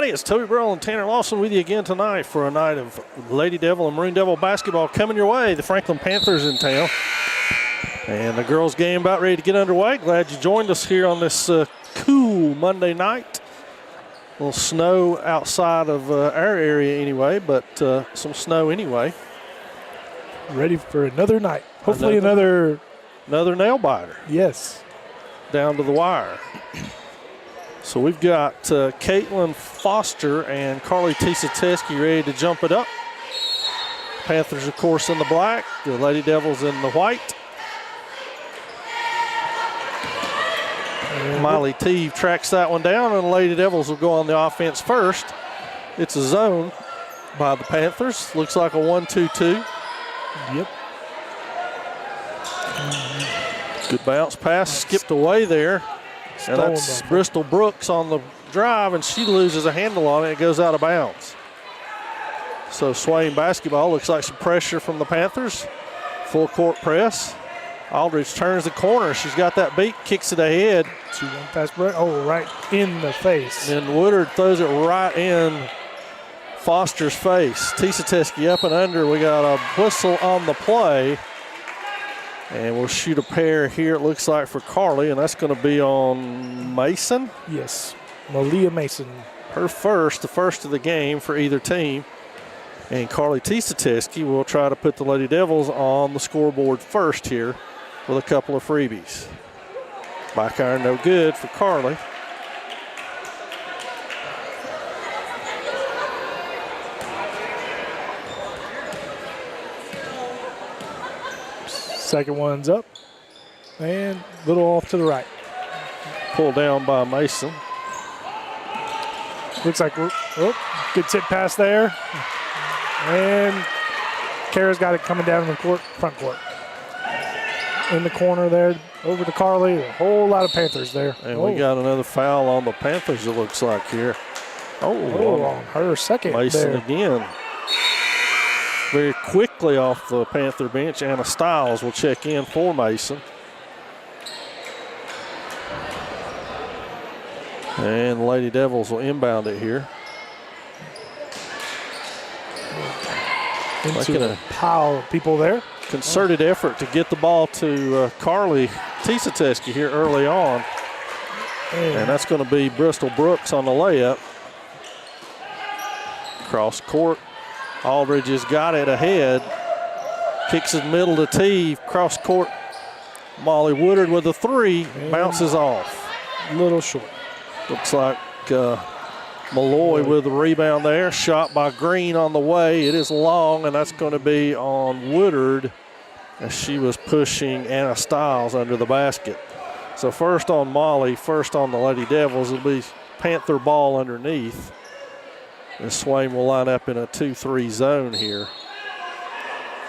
everybody. It's Toby Burrell and Tanner Lawson with you again tonight for a night of Lady Devil and Maroon Devil basketball coming your way. The Franklin Panthers in town. And the girls' game about ready to get underway. Glad you joined us here on this cool Monday night. A little snow outside of our area anyway, but some snow anyway. Ready for another night. Hopefully another nail biter. Yes. Down to the wire. So we've got Caitlin Foster and Carly Tisateski ready to jump it up. Panthers, of course, in the black. The Lady Devils in the white. Miley Teeve tracks that one down, and the Lady Devils will go on the offense first. It's a zone by the Panthers. Looks like a 1-2-2. Yep. Good bounce pass, skipped away there. And that's Bristol Brooks on the drive, and she loses a handle on it. It goes out of bounds. So Swain basketball. Looks like some pressure from the Panthers. Full court press. Aldridge turns the corner. She's got that beat, kicks it ahead. She went past Brooks. Oh, right in the face. And Woodard throws it right in Foster's face. Tisateski up and under. We got a whistle on the play. And we'll shoot a pair here, it looks like, for Carly, and that's going to be on Mason. Yes, Malia Mason. Her first, the first of the game for either team. And Carly Tisateski will try to put the Lady Devils on the scoreboard first here with a couple of freebies. Back iron no good for Carly. Second one's up, and a little off to the right. Pulled down by Mason. Looks like, good tip pass there. And Kara's got it coming down in the court, front court. In the corner there, over to Carly. A whole lot of Panthers there. And we got another foul on the Panthers, it looks like here. On her second Mason there. Again. Very quickly off the Panther bench, Anna Stiles will check in for Mason. And the Lady Devils will inbound it here. Into a pile of people there. Concerted effort to get the ball to Carly Tisateski here early on. And that's going to be Bristol Brooks on the layup. Cross court. Aldridge has got it ahead. Kicks it middle to Teeve. Cross court. Molly Woodard with a three. Bounces off. A little short. Looks like Malloy with the rebound there. Shot by Green on the way. It is long, and that's going to be on Woodard as she was pushing Anna Stiles under the basket. So first on Molly, first on the Lady Devils. It'll be Panther ball underneath. And Swain will line up in a 2-3 zone here.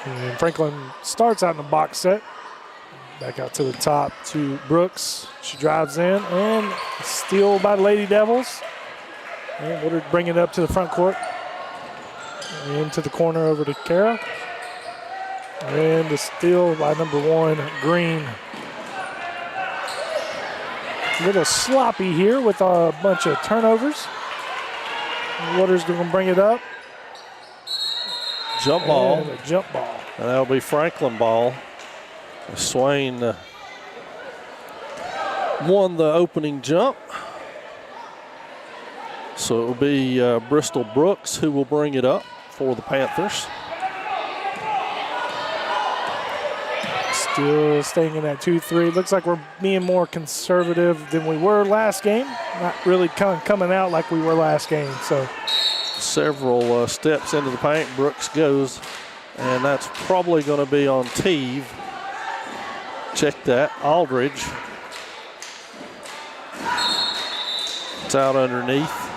And Franklin starts out in the box set. Back out to the top to Brooks. She drives in and steal by the Lady Devils. And Woodard bring it up to the front court. Into the corner over to Kara. And the steal by number one, Green. A little sloppy here with a bunch of turnovers. Woodard's going to bring it up. Jump ball. And a jump ball. And that'll be Franklin ball. Swain won the opening jump. So it will be Bristol Brooks who will bring it up for the Panthers. Still staying in that 2-3. Looks like we're being more conservative than we were last game. Not really coming out like we were last game. So several steps into the paint. Brooks goes, and that's probably going to be on Teeve. Check that. Aldridge. It's out underneath.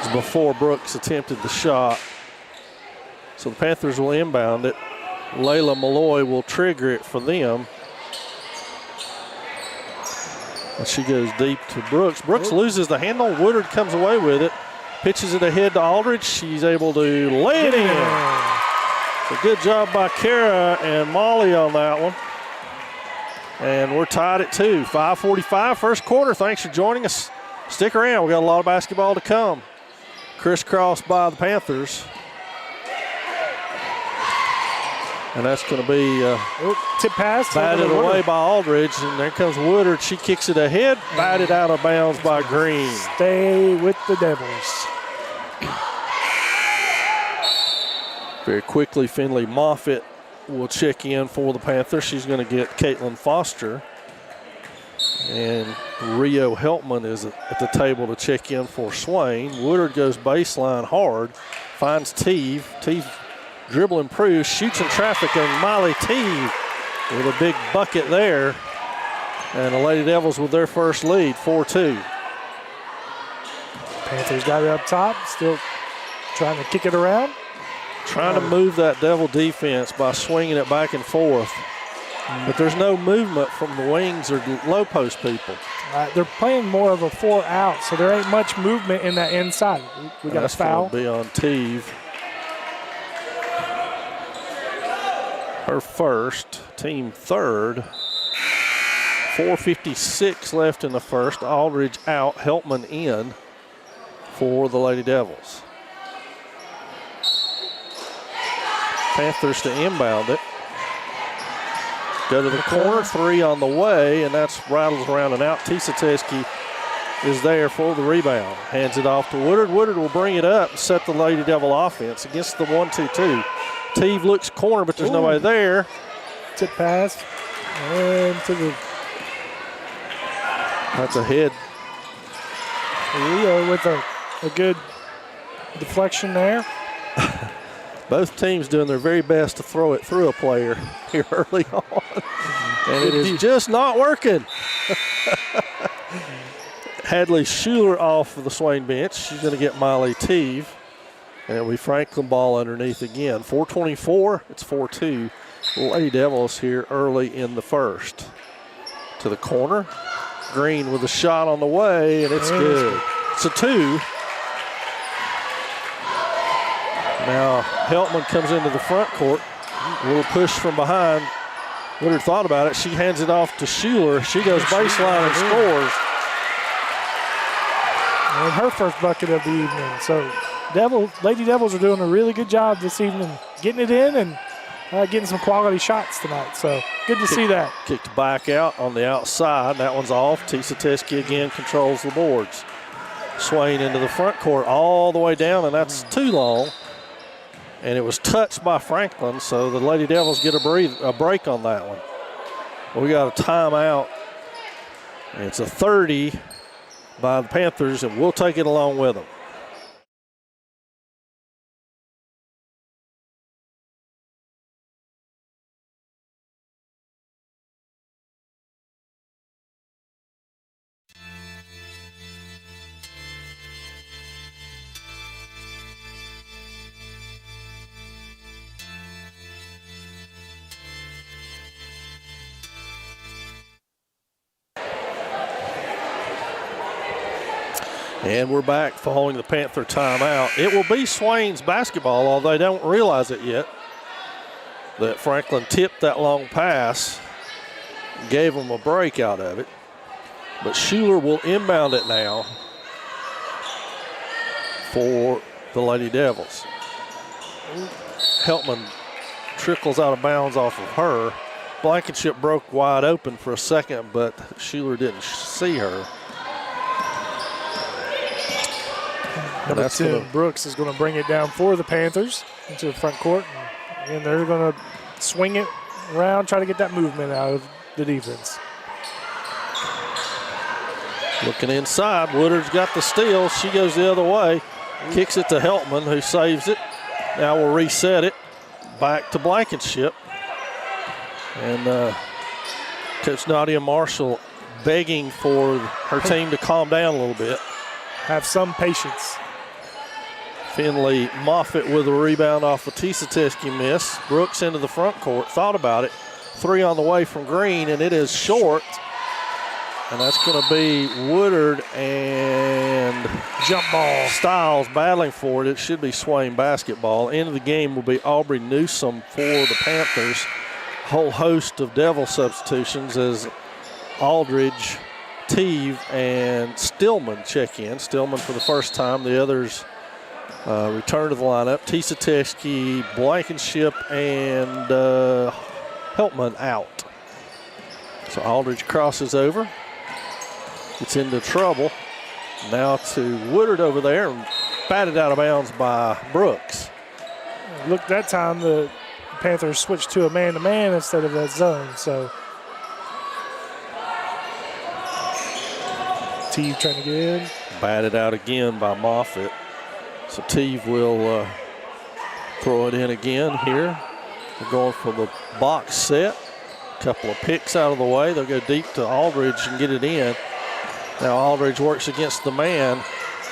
It's before Brooks attempted the shot. So the Panthers will inbound it. Layla Malloy will trigger it for them. And she goes deep to Brooks. Brooks loses the handle. Woodard comes away with it. Pitches it ahead to Aldridge. She's able to lay it in. So good job by Kara and Molly on that one. And we're tied at 2. 5:45 first quarter. Thanks for joining us Stick around. We got a lot of basketball to come. Crisscrossed by the Panthers. And that's going to be tip pass. batted away by Aldridge. And there comes Woodard. She kicks it ahead. Batted out of bounds by Green. Stay with the Devils. Very quickly, Finley Moffitt will check in for the Panthers. She's going to get Caitlin Foster. And Rio Heltman is at the table to check in for Swain. Woodard goes baseline hard. Finds Teeve. Teeve dribble improves. Shoots in traffic. And Miley Teeve with a big bucket there. And the Lady Devils with their first lead, 4-2. Panthers got it up top. Still trying to kick it around. Trying to move that Devil defense by swinging it back and forth. But there's no movement from the wings or low post people. They're playing more of a 4-out, so there ain't much movement in that inside. We got a foul. Be on Teeve. Her first, team third. 4:56 left in the first. Aldridge out, Heltman in for the Lady Devils. Panthers to inbound it. Go to the corner, three on the way, and that's rattles around and out. Tisa Teske is there for the rebound. Hands it off to Woodard. Woodard will bring it up and set the Lady Devil offense against the 1-2-2. Teeve looks corner, but there's nobody there. Tip pass. And to the... That's a head. Rio with a good deflection there. Both teams doing their very best to throw it through a player here early on. And it is just not working. Hadley Schuler off of the Swain bench. She's going to get Miley Teeve. And it'll be Franklin ball underneath again. 4:24, it's 4-2. Lady Devils here early in the first. To the corner. Green with a shot on the way, and it's good. It's a two. Now Heltman comes into the front court. A little push from behind. Woodard thought about it. She hands it off to Schuler. She goes baseline and scores. And her first bucket of the evening. So Lady Devils are doing a really good job this evening getting it in and getting some quality shots tonight. So good to see that. Kicked back out on the outside. That one's off. Tisa Teske again controls the boards. Swain into the front court all the way down, and that's too long. And it was touched by Franklin, so the Lady Devils get a break on that one. We got a timeout. It's a 30 by the Panthers, and we'll take it along with them. And we're back following the Panther timeout. It will be Swain's basketball, although they don't realize it yet, that Franklin tipped that long pass, gave them a break out of it. But Schuler will inbound it now for the Lady Devils. Heltman trickles out of bounds off of her. Blankenship broke wide open for a second, but Schuler didn't see her. Number 10, Brooks is going to bring it down for the Panthers into the front court. And they're going to swing it around, try to get that movement out of the defense. Looking inside, Woodard's got the steal. She goes the other way, kicks it to Heltman, who saves it. Now we'll reset it back to Blankenship. And Coach Nadia Marshall begging for her team to calm down a little bit. Have some patience. Finley Moffitt with a rebound off a Tisa Teske miss. Brooks into the front court, thought about it. Three on the way from Green, and it is short. And that's going to be Woodard and jump ball. Stiles battling for it. It should be Swain basketball. End of the game will be Aubrey Newsome for the Panthers. Whole host of Devil substitutions as Aldridge Teeve and Stillman check in. Stillman for the first time. The others return to the lineup. Tisa Teske, Blankenship, and Heltman out. So Aldridge crosses over. Gets into trouble. Now to Woodard over there and batted out of bounds by Brooks. Look, that time the Panthers switched to a man-to-man instead of that zone. So Teeve trying to get in. Batted out again by Moffitt. So Teeve will throw it in again here. They're going for the box set. Couple of picks out of the way. They'll go deep to Aldridge and get it in. Now Aldridge works against the man.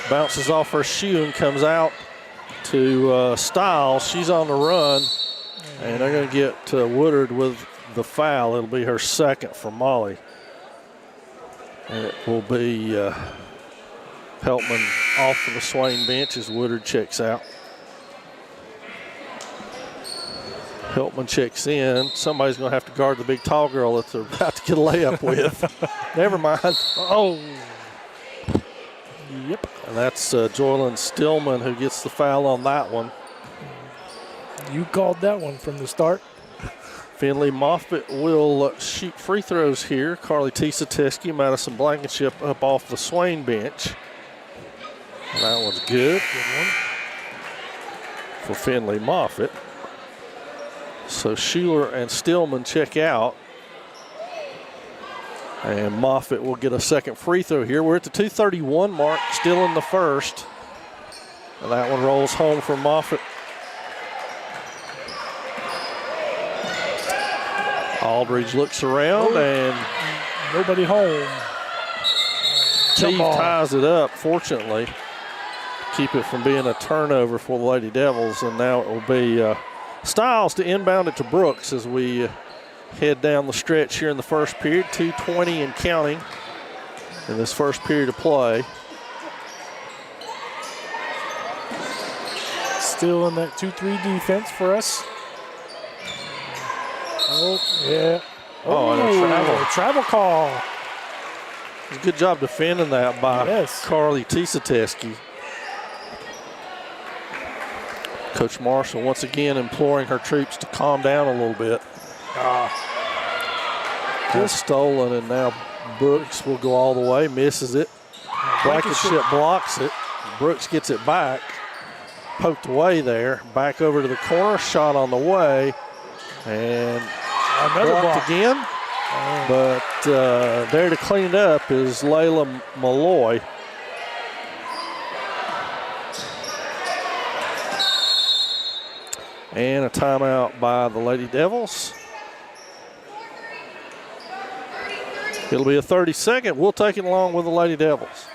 Bounces off her shoe and comes out to Stiles. She's on the run. And they're going to get Woodard with the foul. It'll be her second for Molly. And it will be Heltman off of the Swain bench as Woodard checks out. Heltman checks in. Somebody's going to have to guard the big tall girl that they're about to get a layup with. Never mind. Oh. Yep. And that's Joylyn Stillman who gets the foul on that one. You called that one from the start. Finley Moffitt will shoot free throws here. Carly Tisa Teske, Madison Blankenship up off the Swain bench. And that one's good. Good one. For Finley Moffitt. So Schuler and Stillman check out. And Moffitt will get a second free throw here. We're at the 2:31 mark, still in the first. And that one rolls home for Moffitt. Aldridge looks around and nobody home. Teeve ties it up, fortunately. Keep it from being a turnover for the Lady Devils. And now it will be Stiles to inbound it to Brooks as we head down the stretch here in the first period. 2:20 and counting in this first period of play. Still in that 2-3 defense for us. Oh, yeah. Oh, and a travel call. It's a good job defending that by Carly Tisa Teske. Coach Marshall once again imploring her troops to calm down a little bit. Just stolen, and now Brooks will go all the way, misses it. Blankenship blocks it. Brooks gets it back. Poked away there. Back over to the corner. Shot on the way. And blocked again. But there to clean it up is Layla Malloy. And a timeout by the Lady Devils. It'll be a 30-second. We'll take it along with the Lady Devils.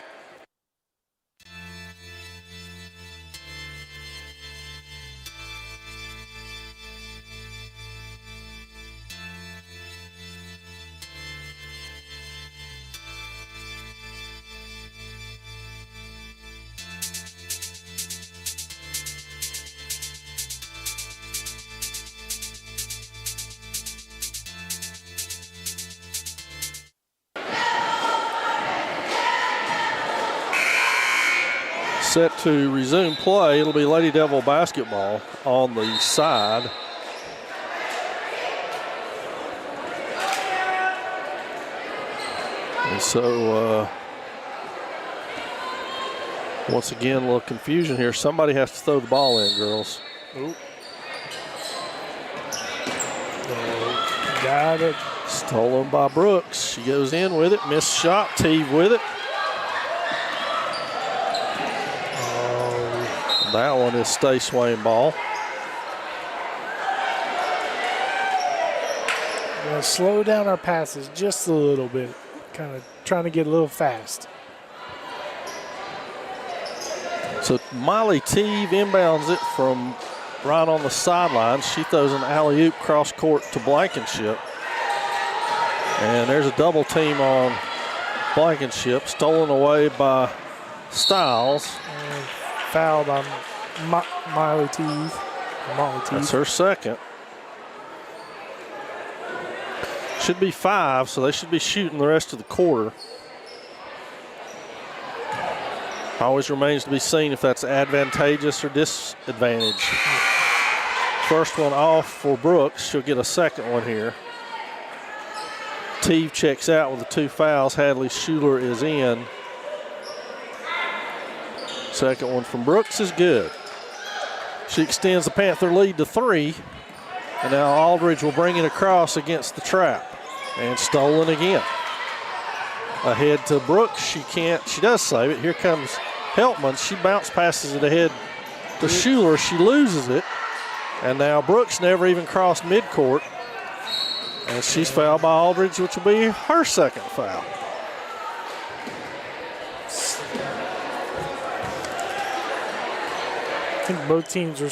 Set to resume play. It'll be Lady Devil basketball on the side. And so, once again, a little confusion here. Somebody has to throw the ball in, girls. Got it. Stolen by Brooks. She goes in with it. Missed shot. Teeve with it. That one is Stay Swain ball. We're going to slow down our passes just a little bit. Kind of trying to get a little fast. So Molly Teeve inbounds it from right on the sideline. She throws an alley-oop cross court to Blankenship. And there's a double team on Blankenship. Stolen away by Stiles. And fouled on Molly Teeve. That's her second. Should be 5, so they should be shooting the rest of the quarter. Always remains to be seen if that's advantageous or disadvantage. First one off for Brooks. She'll get a second one here. Teeve checks out with the 2 fouls. Hadley Schuler is in. Second one from Brooks is good. She extends the Panther lead to 3. And now Aldridge will bring it across against the trap. And stolen again. Ahead to Brooks. She does save it. Here comes Heltman. She bounce passes it ahead to Schuler. She loses it. And now Brooks never even crossed midcourt. And she's fouled by Aldridge, which will be her second foul. I think both teams are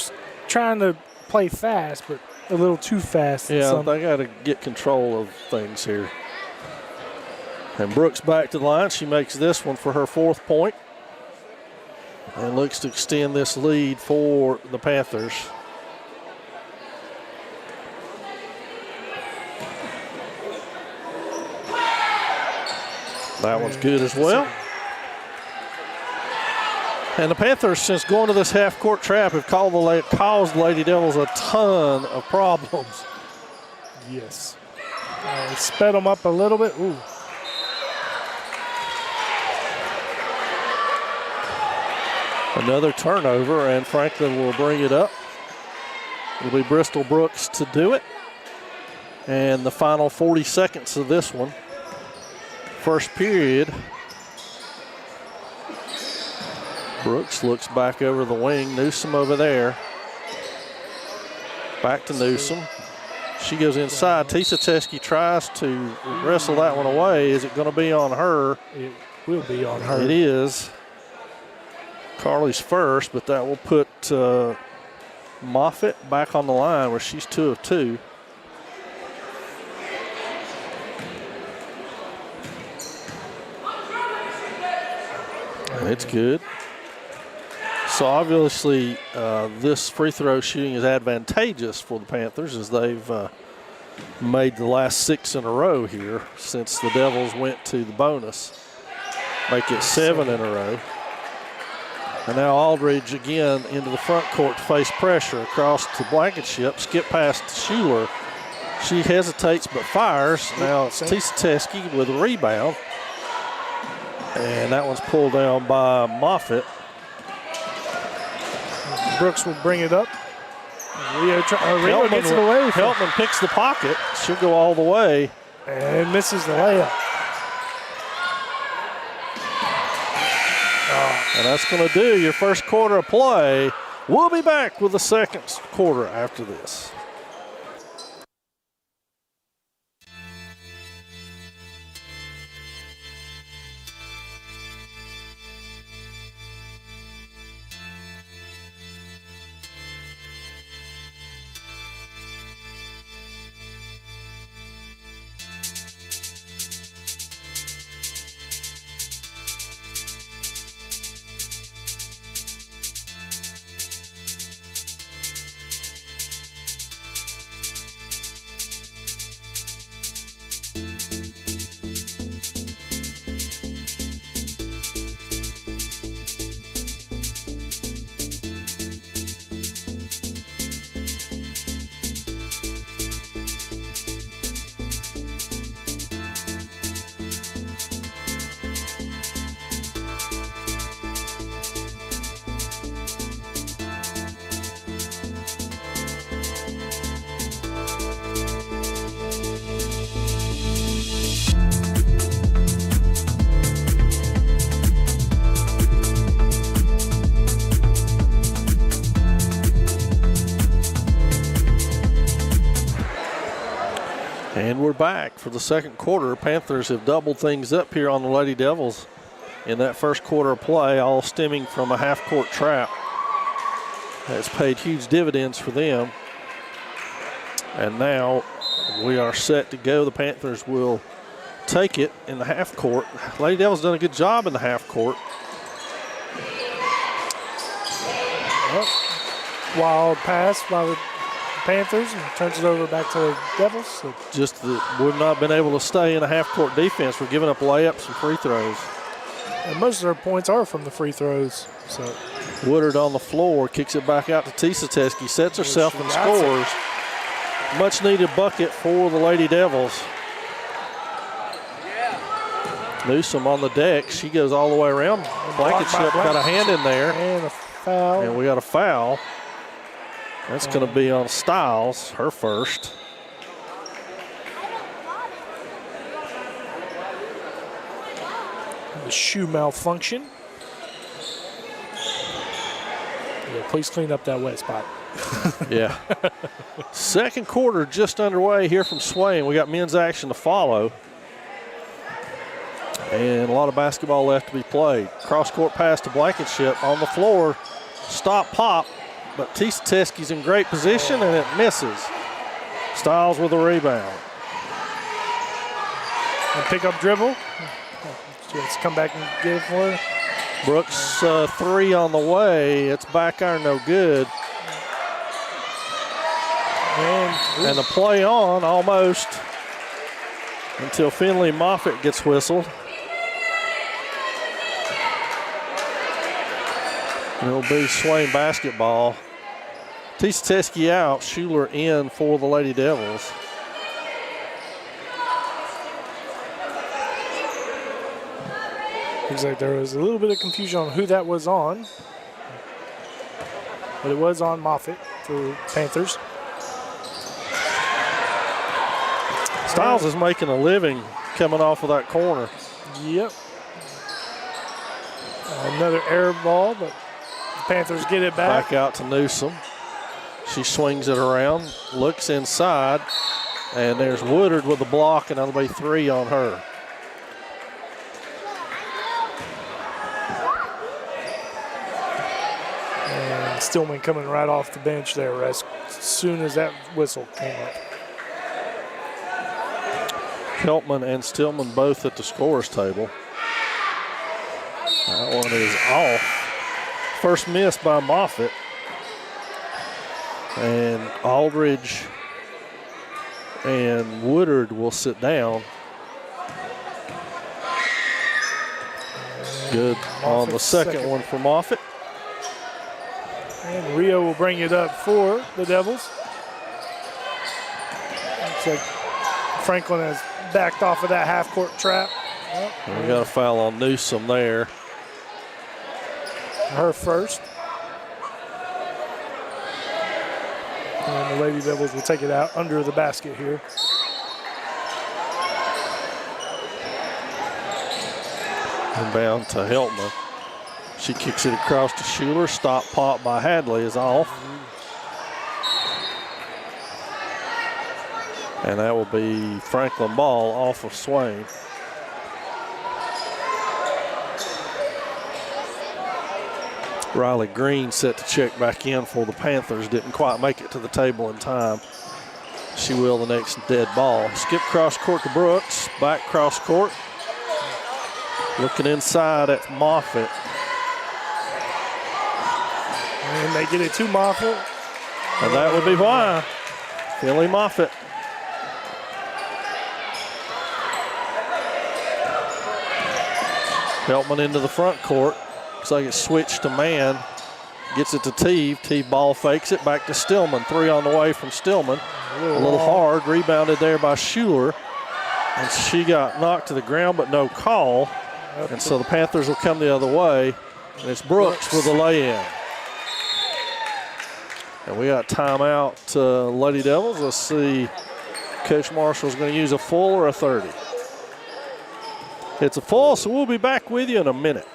trying to play fast, but a little too fast. Yeah, they got to get control of things here. And Brooks back to the line. She makes this one for her 4th point. And looks to extend this lead for the Panthers. That one's good as well. And the Panthers, since going to this half-court trap, have caused the Lady Devils a ton of problems. Yes. Sped them up a little bit. Ooh. Another turnover, and Franklin will bring it up. It'll be Bristol Brooks to do it. And the final 40 seconds of this one. First period. Brooks looks back over the wing. Newsom over there. Back to Newsom. She goes inside. Tisa Teskey tries to wrestle that one away. Is it going to be on her? It will be on her. It is. Carly's first, but that will put Moffitt back on the line where she's 2 of 2. And it's good. So obviously this free throw shooting is advantageous for the Panthers as they've made the last 6 in a row here since the Devils went to the bonus. Make it 7 in a row. And now Aldridge again into the front court to face pressure across to Blankenship. Skip past Schuler. She hesitates but fires. Now it's Tisa Teskey with a rebound. And that one's pulled down by Moffitt. Brooks will bring it up. Rio gets it away. Heltman picks the pocket. She'll go all the way. And misses the layup. And that's going to do your first quarter of play. We'll be back with the second quarter after this. And we're back for the second quarter. Panthers have doubled things up here on the Lady Devils in that first quarter of play, all stemming from a half-court trap. That's paid huge dividends for them. And now we are set to go. The Panthers will take it in the half court. Lady Devils done a good job in the half court. Wild pass by the Panthers and turns it over back to the Devils. So just would not have been able to stay in a half-court defense. We're giving up layups and free throws. And most of their points are from the free throws. So Woodard on the floor, kicks it back out to Tisateski, sets herself and scores. Much needed bucket for the Lady Devils. Newsom on the deck. She goes all the way around. Blankenship got a hand in there. And a foul. And we got a foul. That's going to be on Stiles, her first. The shoe malfunction. Yeah, please clean up that wet spot. Yeah. Second quarter just underway here from Swain. We got men's action to follow. And a lot of basketball left to be played. Cross-court pass to Blankenship on the floor. Stop, pop. But Tisateski's in great position, and it misses. Stiles with a rebound. And pick up dribble. Let's come back and get it for her. Brooks three on the way. It's back iron, no good. And the play on almost until Finley Moffitt gets whistled. It'll be Swain basketball. Tisateski out, Schuler in for the Lady Devils. Looks like there was a little bit of confusion on who that was on. But it was on Moffitt for Panthers. Stiles is making a living coming off of that corner. Yep. Another air ball, but the Panthers get it back. Back out to Newsom. She swings it around, looks inside, and there's Woodard with the block, and that'll be three on her. And Stillman coming right off the bench there as soon as that whistle came up. Heltman and Stillman both at the scorer's table. That one is off. First miss by Moffitt. And Aldridge and Woodard will sit down. Good on the second one for Moffitt. And Rio will bring it up for the Devils. Looks like Franklin has backed off of that half-court trap. And we got a foul on Newsom there. Her first. And the Lady Devils will take it out under the basket here. Inbound to Heltman. She kicks it across to Schuler. Stop pop by Hadley is off. And that will be Franklin ball off of Swain. Riley Green set to check back in for the Panthers. Didn't quite make it to the table in time. She will the next dead ball. Skip cross court to Brooks. Back cross court. Looking inside at Moffitt. And they get it to Moffitt. And that would be why. Finley Moffitt. Heltman into the front court. Looks like it's switched to man. Gets it to Teeve. Teeve ball fakes it back to Stillman. Three on the way from Stillman. A little hard. Rebounded there by Schuler. And she got knocked to the ground, but no call. And so the Panthers will come the other way. And it's Brooks with the lay-in. And we got timeout, Lady Devils. Let's see. Coach Marshall's going to use a full or a 30. It's a full, so we'll be back with you in a minute.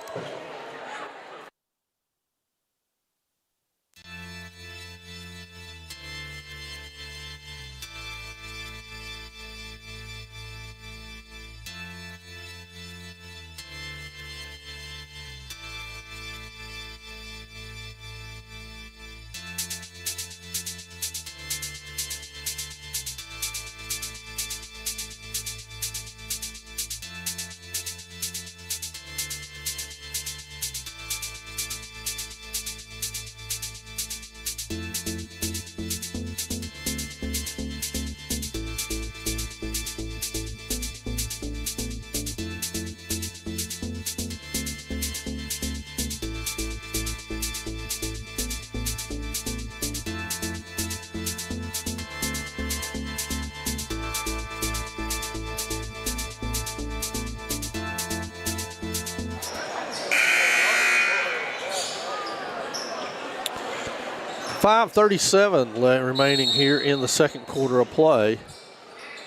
5:37 remaining here in the second quarter of play.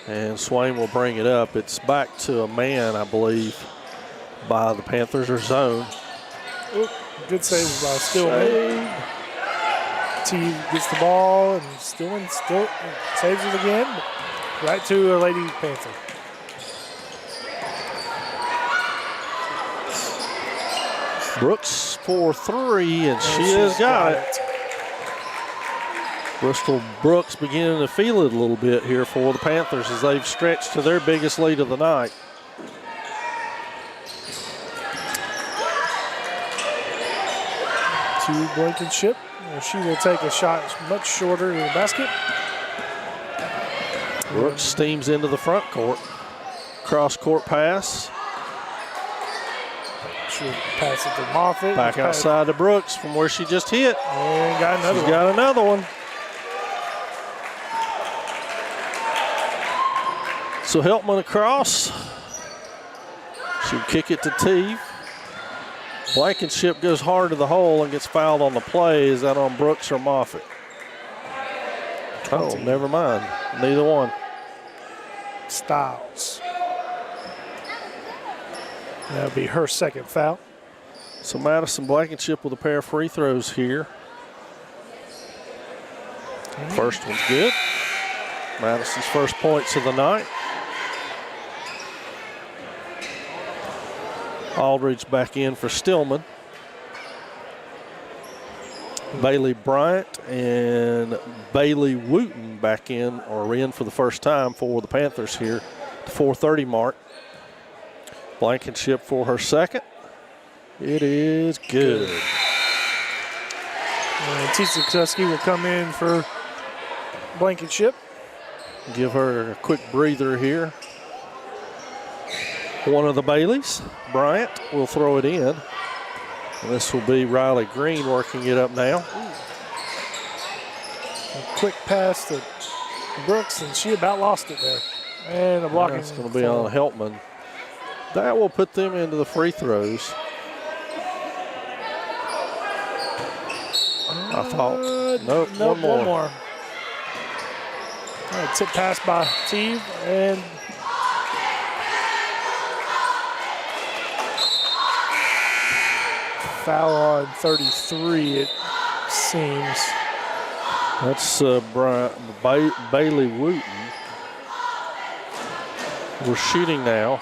And Swain will bring it up. It's back to a man, I believe, by the Panthers or zone. Oop, good save by Stillman. T gets the ball, and Stillman still saves it again. Right to a Lady Panther. Brooks for three, and she has got it. Bristol Brooks beginning to feel it a little bit here for the Panthers as they've stretched to their biggest lead of the night. To Blankenship. She will take a shot much shorter to the basket. Brooks steams into the front court. Cross-court pass. She'll pass it to Moffitt. Back outside to Brooks from where she just hit. And got another one. Got another one. So Heltman across. She'll kick it to Teeve. Blankenship goes hard to the hole and gets fouled on the play. Is that on Brooks or Moffitt? Oh, never mind. Neither one. Styles. That'll be her second foul. So Madison Blankenship with a pair of free throws here. First one's good. Madison's first points of the night. Aldridge back in for Stillman. Bailey Bryant and Bailey Wooten back in or in for the first time for the Panthers here. The 4:30 mark. Blankenship for her second. It is good. And Tisa Kuski will come in for Blankenship. Give her a quick breather here. One of the Baileys, Bryant, will throw it in. And this will be Riley Green working it up now. A quick pass to Brooks, and she about lost it there. And a blocking. It's going to be on Heltman. That will put them into the free throws. I thought. Nope, one more. All right, tip pass by Teeve, and foul on 33, it seems. That's Bailey Wooten. We're shooting now.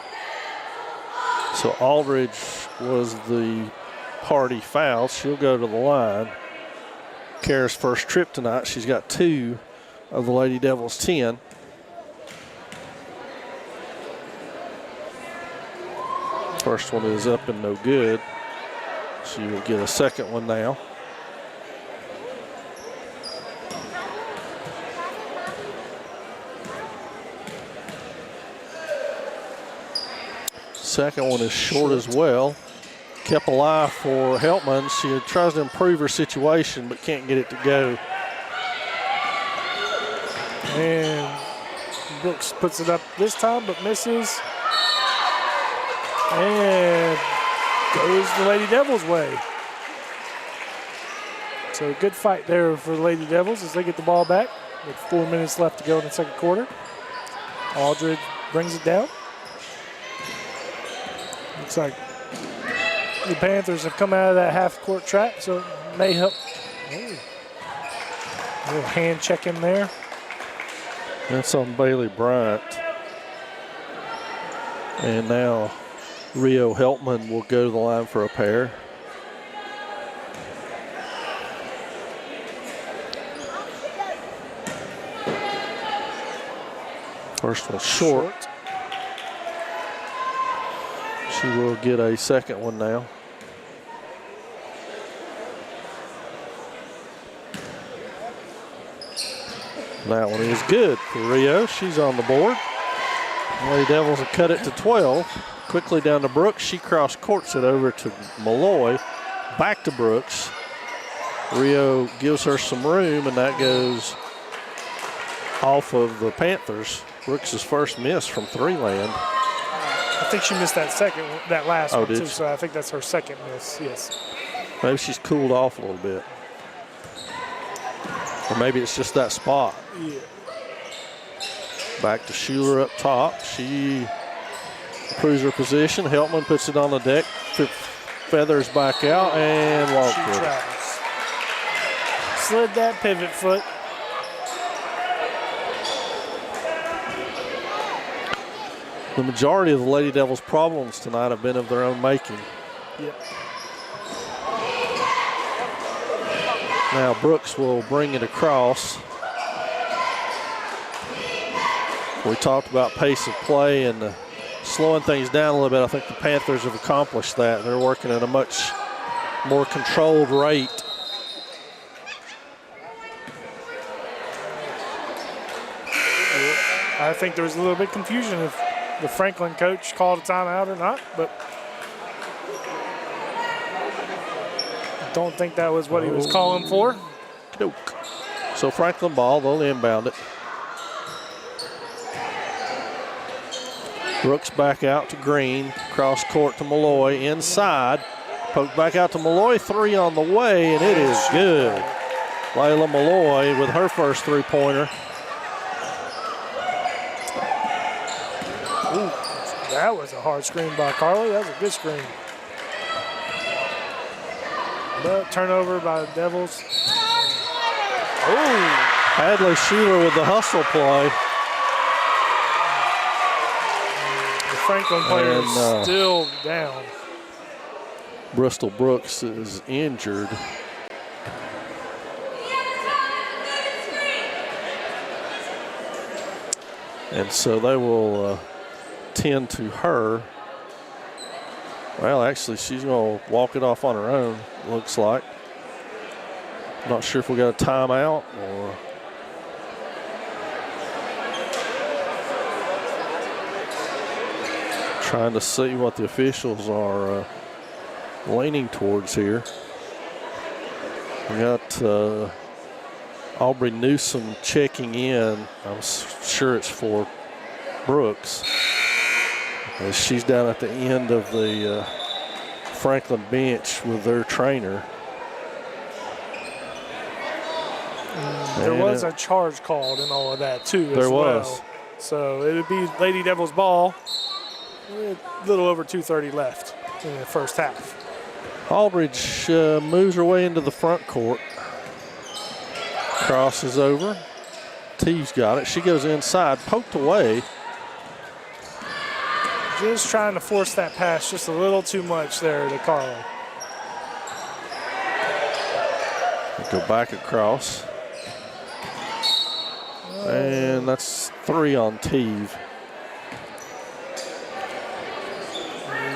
So Aldridge was the party foul. She'll go to the line. Kara's first trip tonight. She's got 2 of the Lady Devils' 10. First one is up and no good. She will get a second one now. Second one is short as well. Kept alive for Heltman. She tries to improve her situation but can't get it to go. And Brooks puts it up this time but misses. And goes the Lady Devils' way. So a good fight there for the Lady Devils as they get the ball back with 4 minutes left to go in the second quarter. Aldridge brings it down. Looks like the Panthers have come out of that half-court trap, so it may help. Ooh. A little hand check in there. That's on Bailey Bryant. And now Rio Heltman will go to the line for a pair. First one short. She will get a second one now. That one is good for Rio. She's on the board. Lady Devils have cut it to 12. Quickly down to Brooks. She cross courts it over to Malloy. Back to Brooks. Rio gives her some room, and that goes off of the Panthers. Brooks' first miss from 3 land. I think she missed that last one too, she? so I think that's her second miss, yes. Maybe she's cooled off a little bit. Or maybe it's just that spot. Yeah. Back to Schuler up top. She improves her position. Heltman puts it on the deck. Feathers back out and walks She with it. travels. Slid that pivot foot. The majority of the Lady Devils' problems tonight have been of their own making. Yep. Now Brooks will bring it across. We talked about pace of play and slowing things down a little bit. I think the Panthers have accomplished that. They're working at a much more controlled rate. I think there was a little bit of confusion if the Franklin coach called a timeout or not, but I don't think that was what he was calling for. Nope. So Franklin ball, they'll inbound it. Brooks back out to Green, cross court to Malloy, inside. Poke back out to Malloy, 3 on the way, and it is good. Layla Malloy with her first three-pointer. Ooh, that was a hard screen by Carly. That was a good screen. But turnover by the Devils. Oh, Hadley Schuler with the hustle play. the Franklin player is And, still down. Bristol Brooks is injured. And so they will tend to her. Well, actually, she's going to walk it off on her own, looks like. Not sure if we got a timeout or. Trying to see what the officials are leaning towards here. We got Aubrey Newsom checking in. I'm sure it's for Brooks. As she's down at the end of the Franklin bench with their trainer. There was a charge called and all of that too. There was. Well. So it would be Lady Devils ball. A little over 2:30 left in the first half. Aldridge moves her way into the front court. Crosses over. Teaves got it. She goes inside, poked away. Just trying to force that pass just a little too much there to Carly. Go back across. And that's 3 on Teave.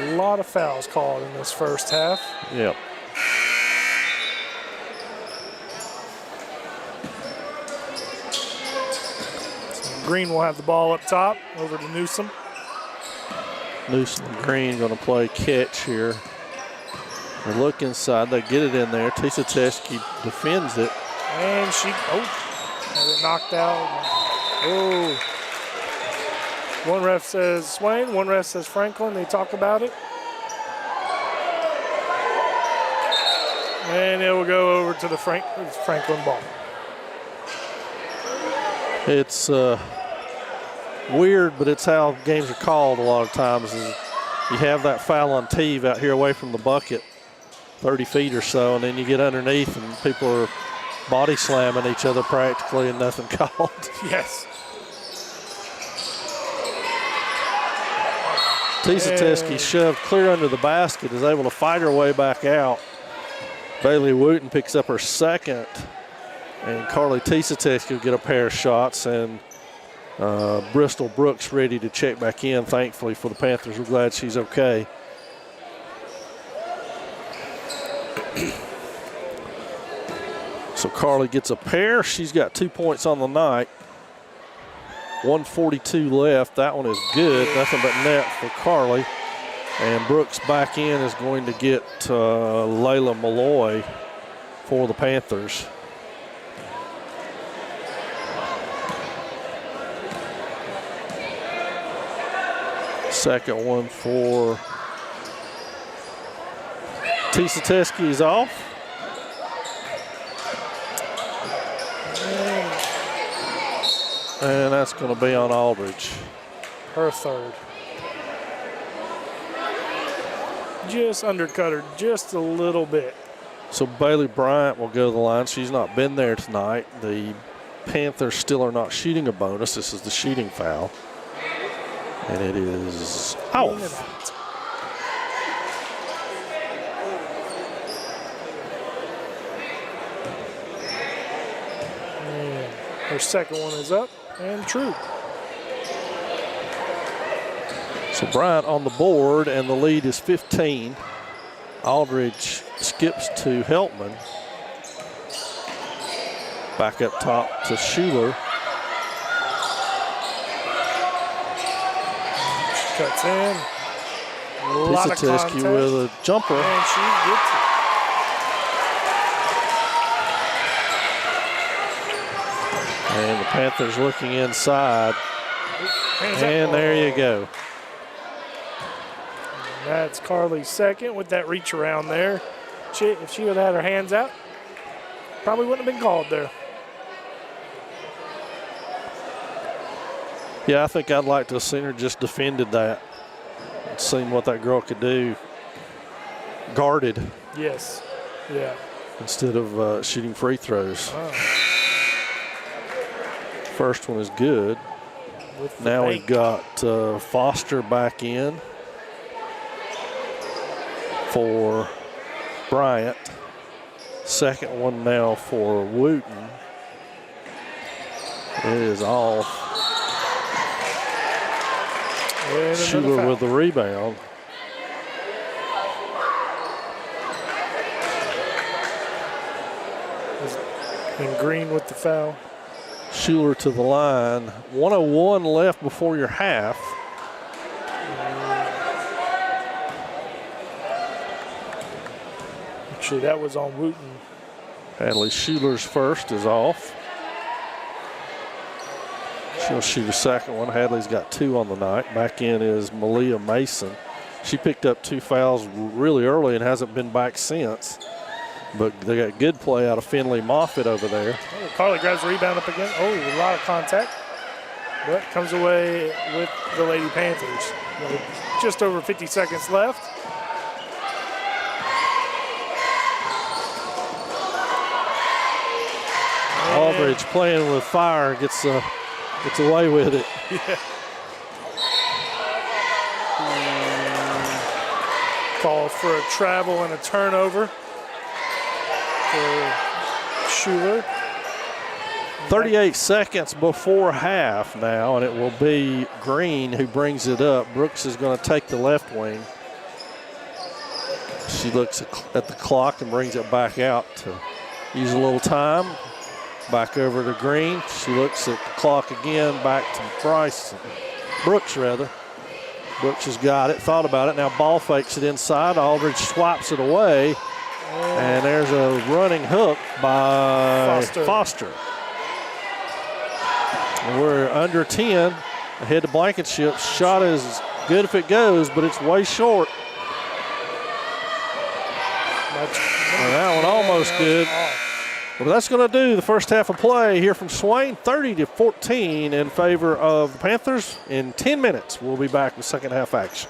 A lot of fouls called in this first half. Yep. Green will have the ball up top, over to Newsom. Newsom and Green going to play catch here. They look inside, they get it in there. Tisa Teske defends it. And she, has it knocked out. Oh. One ref says Swain, one ref says Franklin. They talk about it. And it will go over to the Franklin ball. It's weird, but it's how games are called a lot of times. Is you have that foul on Teave out here away from the bucket, 30 feet or so, and then you get underneath and people are body slamming each other practically and nothing called. Yes. Tisa Teske shoved clear under the basket, is able to fight her way back out. Bailey Wooten picks up her second, and Carly Tisa Teske will get a pair of shots, and Bristol Brooks ready to check back in, thankfully, for the Panthers. We're glad she's okay. So Carly gets a pair. She's got 2 points on the night. 1:42 left. That one is good. Nothing but net for Carly. And Brooks back in is going to get Layla Malloy for the Panthers. Second one for Tisa Teske is off. And that's going to be on Aldridge. Her third. Just undercut her just a little bit. So Bailey Bryant will go to the line. She's not been there tonight. The Panthers still are not shooting a bonus. This is the shooting foul. And it is off. And her second one is up and true. So Bryant on the board, and the lead is 15. Aldridge skips to Heltman. Back up top to Schuler. She cuts in. A lot of contact. Pisatescu with a jumper. And she gets it. And the Panthers looking inside. And there you go. That's Carly's second with that reach around there. If she would have had her hands out, probably wouldn't have been called there. Yeah, I think I'd like to have seen her just defended that. Seen what that girl could do. Guarded. Yes. Yeah. Instead of shooting free throws. Oh. First one is good. Now we've got Foster back in for Bryant. Second one now for Wooten. It is off. Schuler with the rebound. And Green with the foul. Schuler to the line. 1:01 left before your half. Actually, that was on Wooten. Hadley Schuler's first is off. She'll shoot a second one. Hadley's got 2 on the night. Back in is Malia Mason. She picked up 2 fouls really early and hasn't been back since. But they got good play out of Finley Moffitt over there. Oh, Carly grabs the rebound up again. Oh, a lot of contact. But comes away with the Lady Panthers. Just over 50 seconds left. Aldridge playing with fire gets away with it. Yeah. Call for a travel and a turnover for Schuler. 38 seconds before half now, and it will be Green who brings it up. Brooks is going to take the left wing. She looks at the clock and brings it back out to use a little time. Back over to Green. She looks at the clock again, back to Brooks rather. Brooks has got it, thought about it. Now ball fakes it inside. Aldridge swipes it away. And there's a running hook by Foster. And we're under 10. Ahead to Blankenship. Shot is good if it goes, but it's way short. And that one almost good. Well, that's going to do the first half of play here from Swain. 30-14 in favor of the Panthers. In 10 minutes, we'll be back with second half action.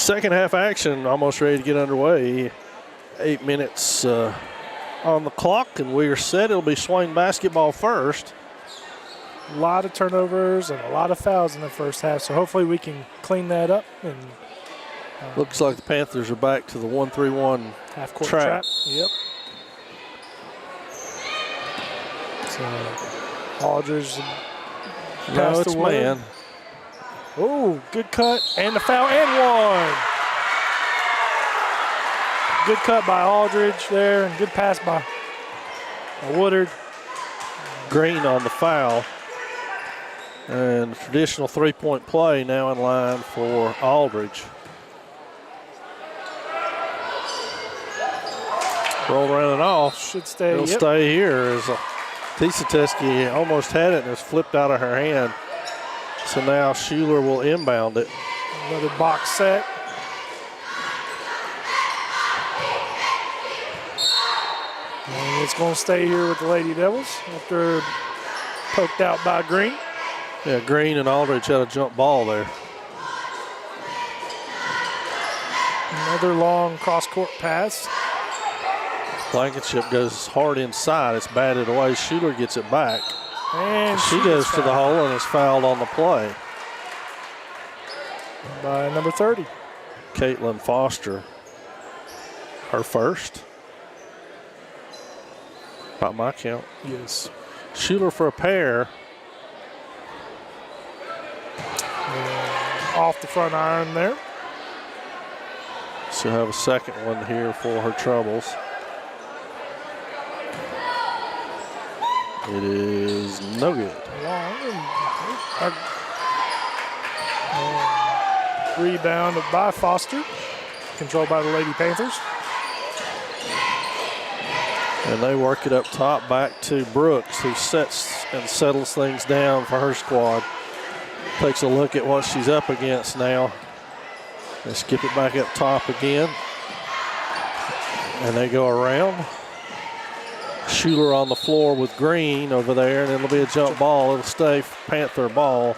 Second half action almost ready to get underway. 8 minutes on the clock, and we are set. It'll be Swain basketball first. A lot of turnovers and a lot of fouls in the first half, so hopefully we can clean that up. And looks like the Panthers are back to the 1-3-1 half-court trap. Yep. So Aldridge No, it's man. Oh, good cut and the foul and one. Good cut by Aldridge there and good pass by Woodard. Green on the foul. And traditional three-point play now in line for Aldridge. Rolled around and off. Should stay. It'll stay here as Tisateski almost had it and it was flipped out of her hand. So now Schuler will inbound it. Another box set. And it's going to stay here with the Lady Devils after poked out by Green. Yeah, Green and Aldridge had a jump ball there. Another long cross-court pass. Blankenship goes hard inside. It's batted away. Schuler gets it back. And she goes to the hole and is fouled on the play. By number 30. Caitlin Foster. Her first. By my count. Yes. Schuler for a pair. And off the front iron there. She'll have a second one here for her troubles. It is no good. Rebound by Foster, controlled by the Lady Panthers. And they work it up top back to Brooks, who sets and settles things down for her squad. Takes a look at what she's up against now. They skip it back up top again. And they go around. Schuler on the floor with Green over there, and it'll be a jump ball. It'll stay Panther ball.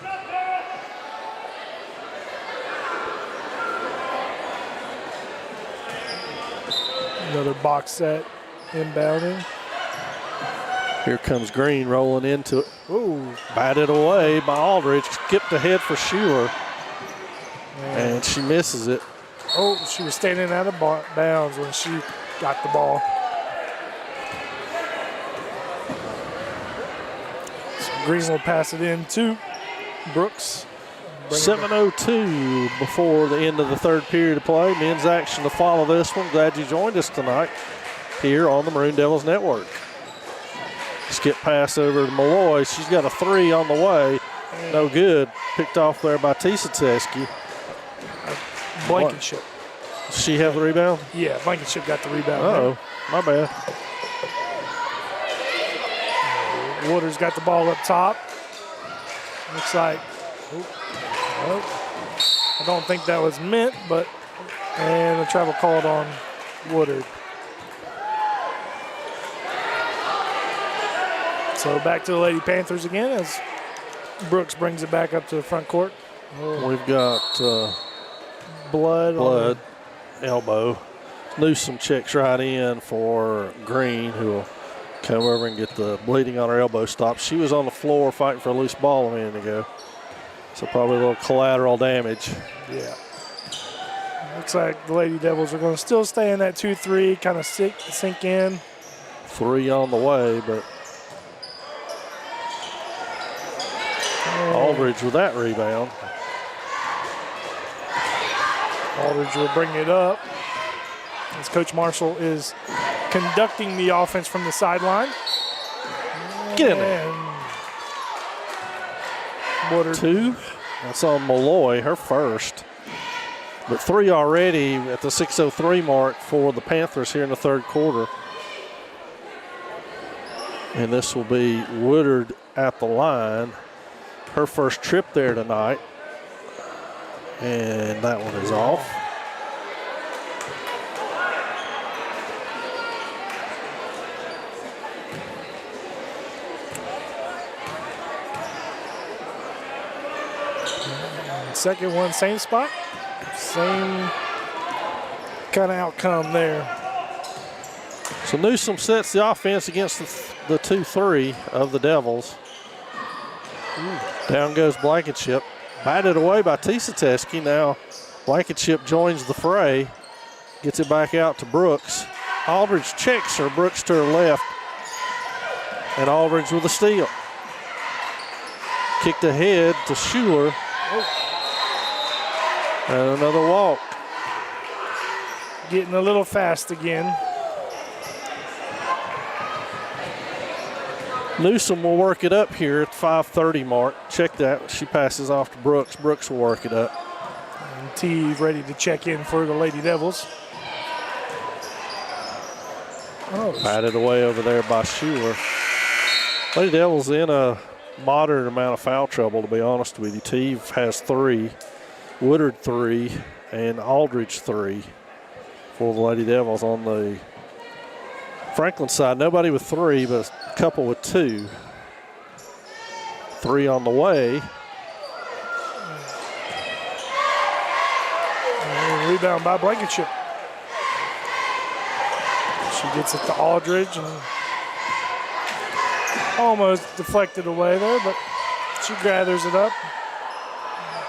Another box set inbounding. Here comes Green rolling into it. Ooh. Batted away by Aldridge. Skipped ahead for Schuler. And she misses it. Oh, she was standing out of bounds when she got the ball. So Green will pass it in to Brooks. 7:02 before the end of the third period of play. Men's action to follow this one. Glad you joined us tonight here on the Maroon Devils Network. Skip pass over to Malloy. She's got a three on the way. No good. Picked off there by Tisateski. Blankenship. Does she have the rebound? Yeah, Blankenship got the rebound. Uh-oh, my bad. Waters got the ball up top. Looks like, I don't think that was meant, but, and a travel called on Woodard. So back to the Lady Panthers again as Brooks brings it back up to the front court. We've got blood, elbow. Newsom checks right in for Green, who will come over and get the bleeding on her elbow stopped. She was on the floor fighting for a loose ball a minute ago. So probably a little collateral damage. Yeah. Looks like the Lady Devils are going to still stay in that 2-3, kind of sink in. Three on the way, but Aldridge with that rebound. Aldridge will bring it up as Coach Marshall is conducting the offense from the sideline. Get in there. Woodard. Two. That's on Malloy, her first. But three already at the 6:03 mark for the Panthers here in the third quarter. And this will be Woodard at the line. Her first trip there tonight. And that one is off. Second one, same spot. Same kind of outcome there. So Newsom sets the offense against the 2-3 of the Devils. Down goes Blankenship. Batted away by Tisateski. Now Blankenship joins the fray. Gets it back out to Brooks. Aldridge checks her. Brooks to her left. And Aldridge with a steal. Kicked ahead to Schuler. And another walk. Getting a little fast again. Newsom will work it up here at the 5:30 mark. Check that. She passes off to Brooks. Brooks will work it up. And T ready to check in for the Lady Devils. Batted away over there by Schuler. Lady Devils in a moderate amount of foul trouble, to be honest with you. Teeve has 3, Woodard 3, and Aldridge 3 for the Lady Devils. On the Franklin side, nobody with 3, but a couple with 2. 3 on the way. And rebound by Blankenship. She gets it to Aldridge and almost deflected away there, but she gathers it up.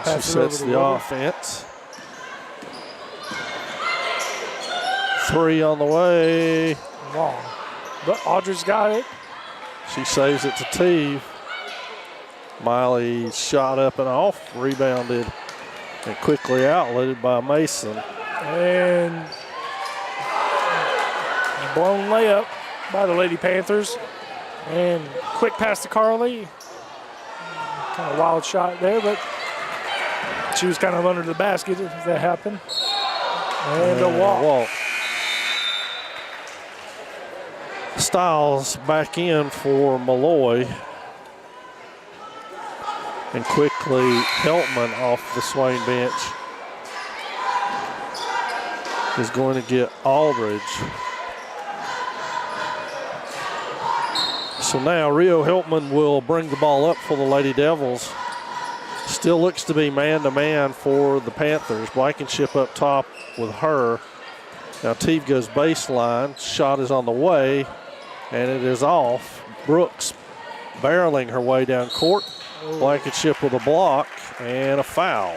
She sets the offense. 3 on the way. Long. But Aldridge got it. She saves it to Teeve. Miley shot up and off, rebounded and quickly outletted by Mason. And blown layup by the Lady Panthers. And quick pass to Carly. Kind of wild shot there, but she was kind of under the basket if that happened. And a walk. Styles back in for Malloy. And quickly Heltman off the Swain bench is going to get Aldridge. So now Rio Heltman will bring the ball up for the Lady Devils. Still looks to be man-to-man for the Panthers. Blankenship up top with her. Now Teeve goes baseline. Shot is on the way, and it is off. Brooks barreling her way down court. Blankenship with a block and a foul.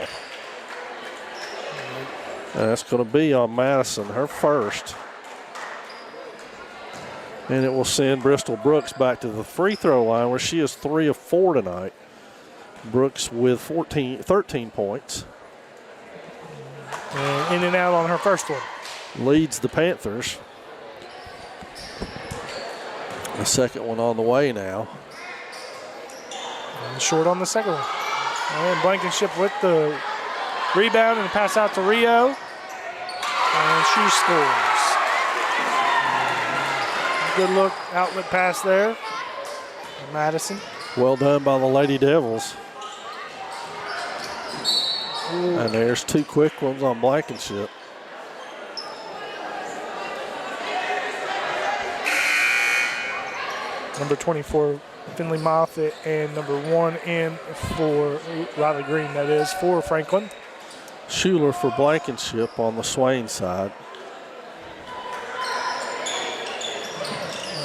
And that's going to be on Madison, her first. And it will send Bristol Brooks back to the free throw line where she is 3 of 4 tonight. Brooks with 13 points. And in and out on her first one. Leads the Panthers. The second one on the way now. And short on the second one. And Blankenship with the rebound and pass out to Rio. And she scores. Good look, outlet pass there. Madison. Well done by the Lady Devils. Ooh. And there's 2 quick ones on Blankenship. Number 24, Finley Moffitt, and number 1 in for Riley Green, that is, for Franklin. Schuler for Blankenship on the Swain side.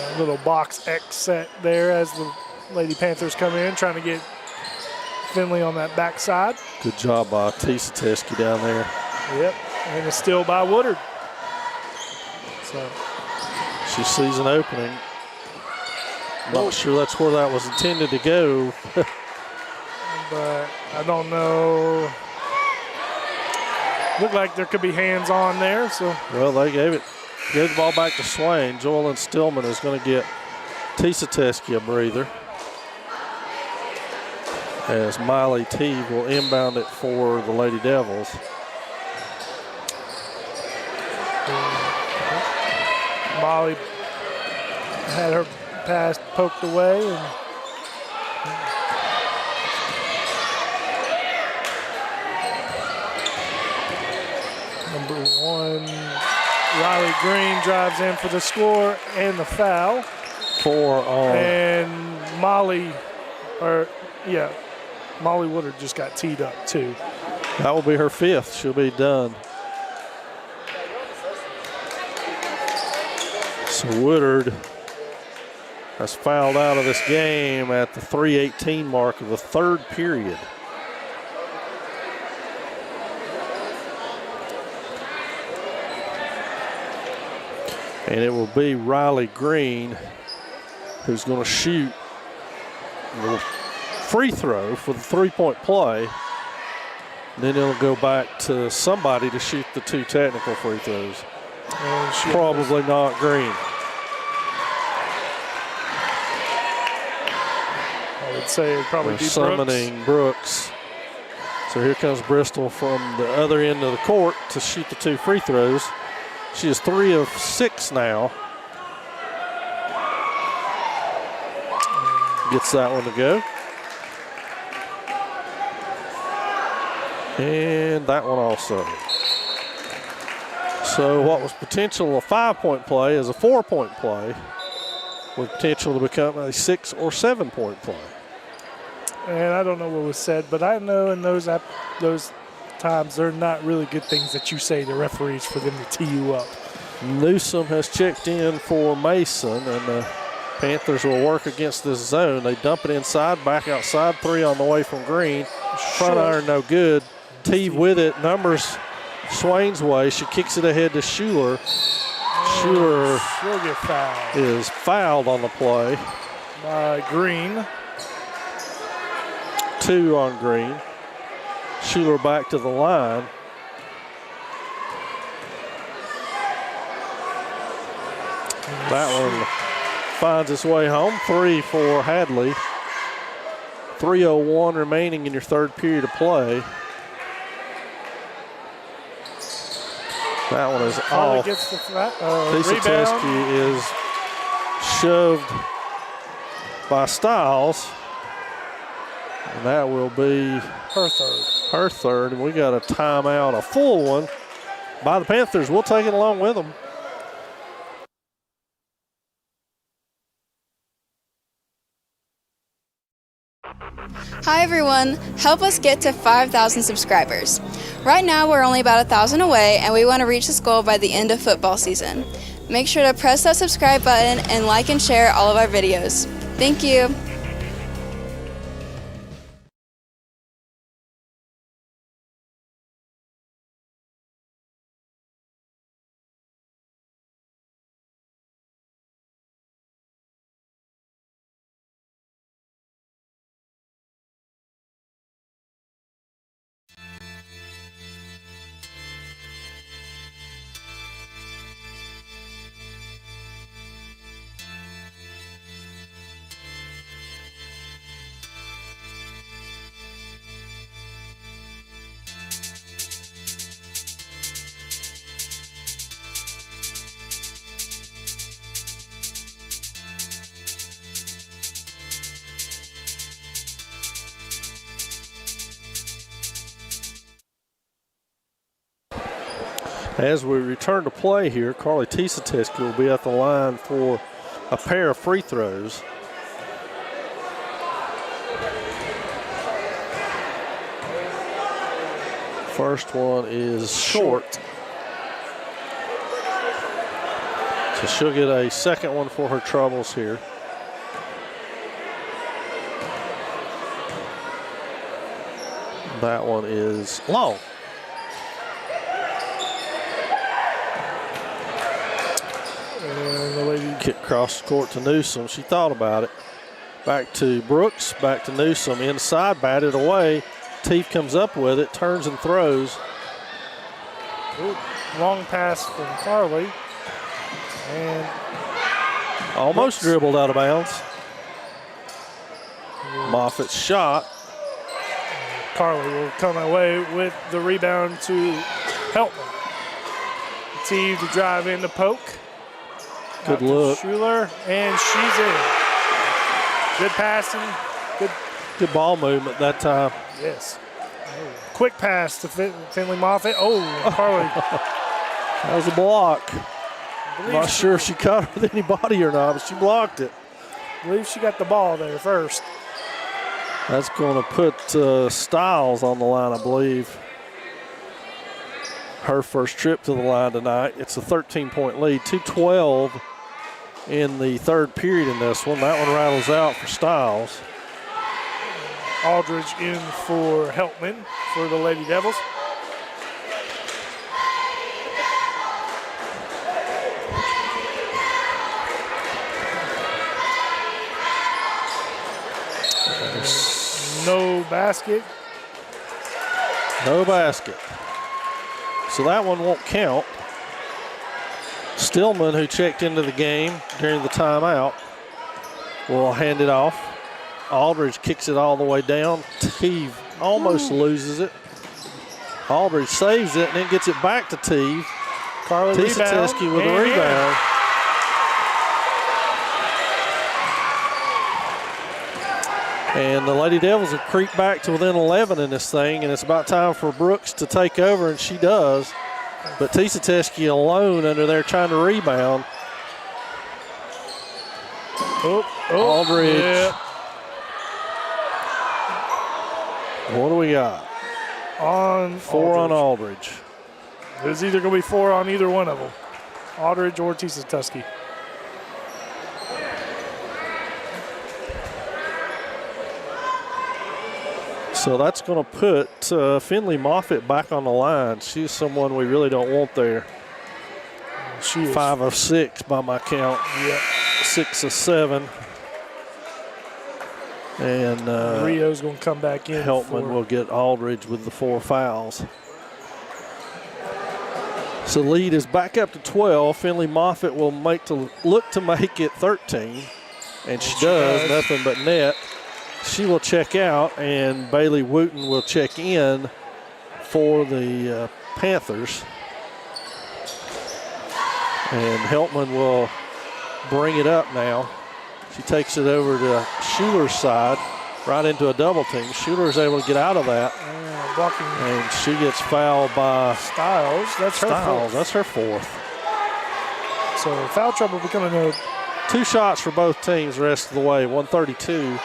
A little box X set there as the Lady Panthers come in, trying to get Finley on that backside. Good job by Tisateski down there. Yep, and a steal by Woodard. So She sees an opening. Not sure that's where that was intended to go. But I don't know. Looked like there could be hands on there. So Well, they gave the ball back to Swain. Joellen Stillman is going to get Tisateski a breather. As Miley Teeve will inbound it for the Lady Devils. Molly had her pass poked away. And number 1, Riley Green drives in for the score and the foul. 4 on. And Molly Woodard just got teed up too. That will be her 5th. She'll be done. So Woodard has fouled out of this game at the 3:18 mark of the 3rd period. And it will be Riley Green who's going to shoot the free throw for the 3-point play. Then it'll go back to somebody to shoot the 2 technical free throws. Probably not Green. I would say it'd probably They're be summoning Brooks. So here comes Bristol from the other end of the court to shoot the 2 free throws. She is 3 of 6 now. Gets that one to go. And that one also. So what was potential a 5-point play is a 4-point play with potential to become a 6 or 7-point play. And I don't know what was said, but I know in those times they're not really good things that you say to referees for them to tee you up. Newsom has checked in for Mason, and the Panthers will work against this zone. They dump it inside, back outside, 3 on the way from Green. Front iron no good. Teague with it, numbers Swain's way. She kicks it ahead to Schuler. Schuler She'll get fouled. Is fouled on the play. By Green. 2 on Green. Schuler back to the line. That one finds its way home. 3 for Hadley. 3:01 remaining in your 3rd period of play. That one is off. Gets the Pisateski is shoved by Stiles. And that will be her third. And we got a timeout, a full one by the Panthers. We'll take it along with them. Hi everyone, help us get to 5,000 subscribers. Right now we're only about 1,000 away and we want to reach this goal by the end of football season. Make sure to press that subscribe button and like and share all of our videos. Thank you. As we return to play here, Carly Pisateski will be at the line for a pair of free throws. First one is short. So she'll get a second one for her troubles here. That one is long. Kick across the court to Newsom. She thought about it. Back to Brooks, back to Newsom. Inside, batted away. Teague comes up with it, turns and throws. Ooh, long pass from Carly. And almost dribbled out of bounds. Moffitt's shot. Carly will come away with the rebound to Heltman. Teague to drive in to poke. Good look. Schuler, and she's in. Good passing. Good ball movement that time. Yes. Oh. Quick pass to Finley Moffitt. Oh, Carly. That was a block. I'm not sure if she caught her with anybody or not, but she blocked it. I believe she got the ball there first. That's going to put Stiles on the line, I believe. her first trip to the line tonight. It's a 13-point lead, 2:12 in the third period in this one. That one rattles out for Stiles. Aldridge in for Helpman for the Lady Devils. No basket. No basket. So that one won't count. Stillman, who checked into the game during the timeout, will hand it off. Aldridge kicks it all the way down. Teeve almost loses it. Aldridge saves it and then gets it back to Teeve. Tisateski with a rebound. And the Lady Devils have creeped back to within 11 in this thing, and it's about time for Brooks to take over, and she does. But Tisateski alone under there trying to rebound. Aldridge. Yeah. What do we got? Four on Aldridge. There's either going to be 4 on either one of them. Aldridge or Tisateski. So that's going to put Finley Moffitt back on the line. She's someone we really don't want there. She is 5 of 6 by my count. Yeah. 6 of 7. And Rio's going to come back in. Helpman will get Aldridge with the 4 fouls. So the lead is back up to 12. Finley Moffitt will look to make it 13. And she does. Nothing but net. She will check out, and Bailey Wooten will check in for the Panthers. And Helpman will bring it up now. She takes it over to Schuler's side, right into a double team. Schuler's able to get out of that. Blocking. And she gets fouled by Stiles. That's her fourth. That's her 4th. So foul trouble becoming a 2 shots for both teams the rest of the way, 132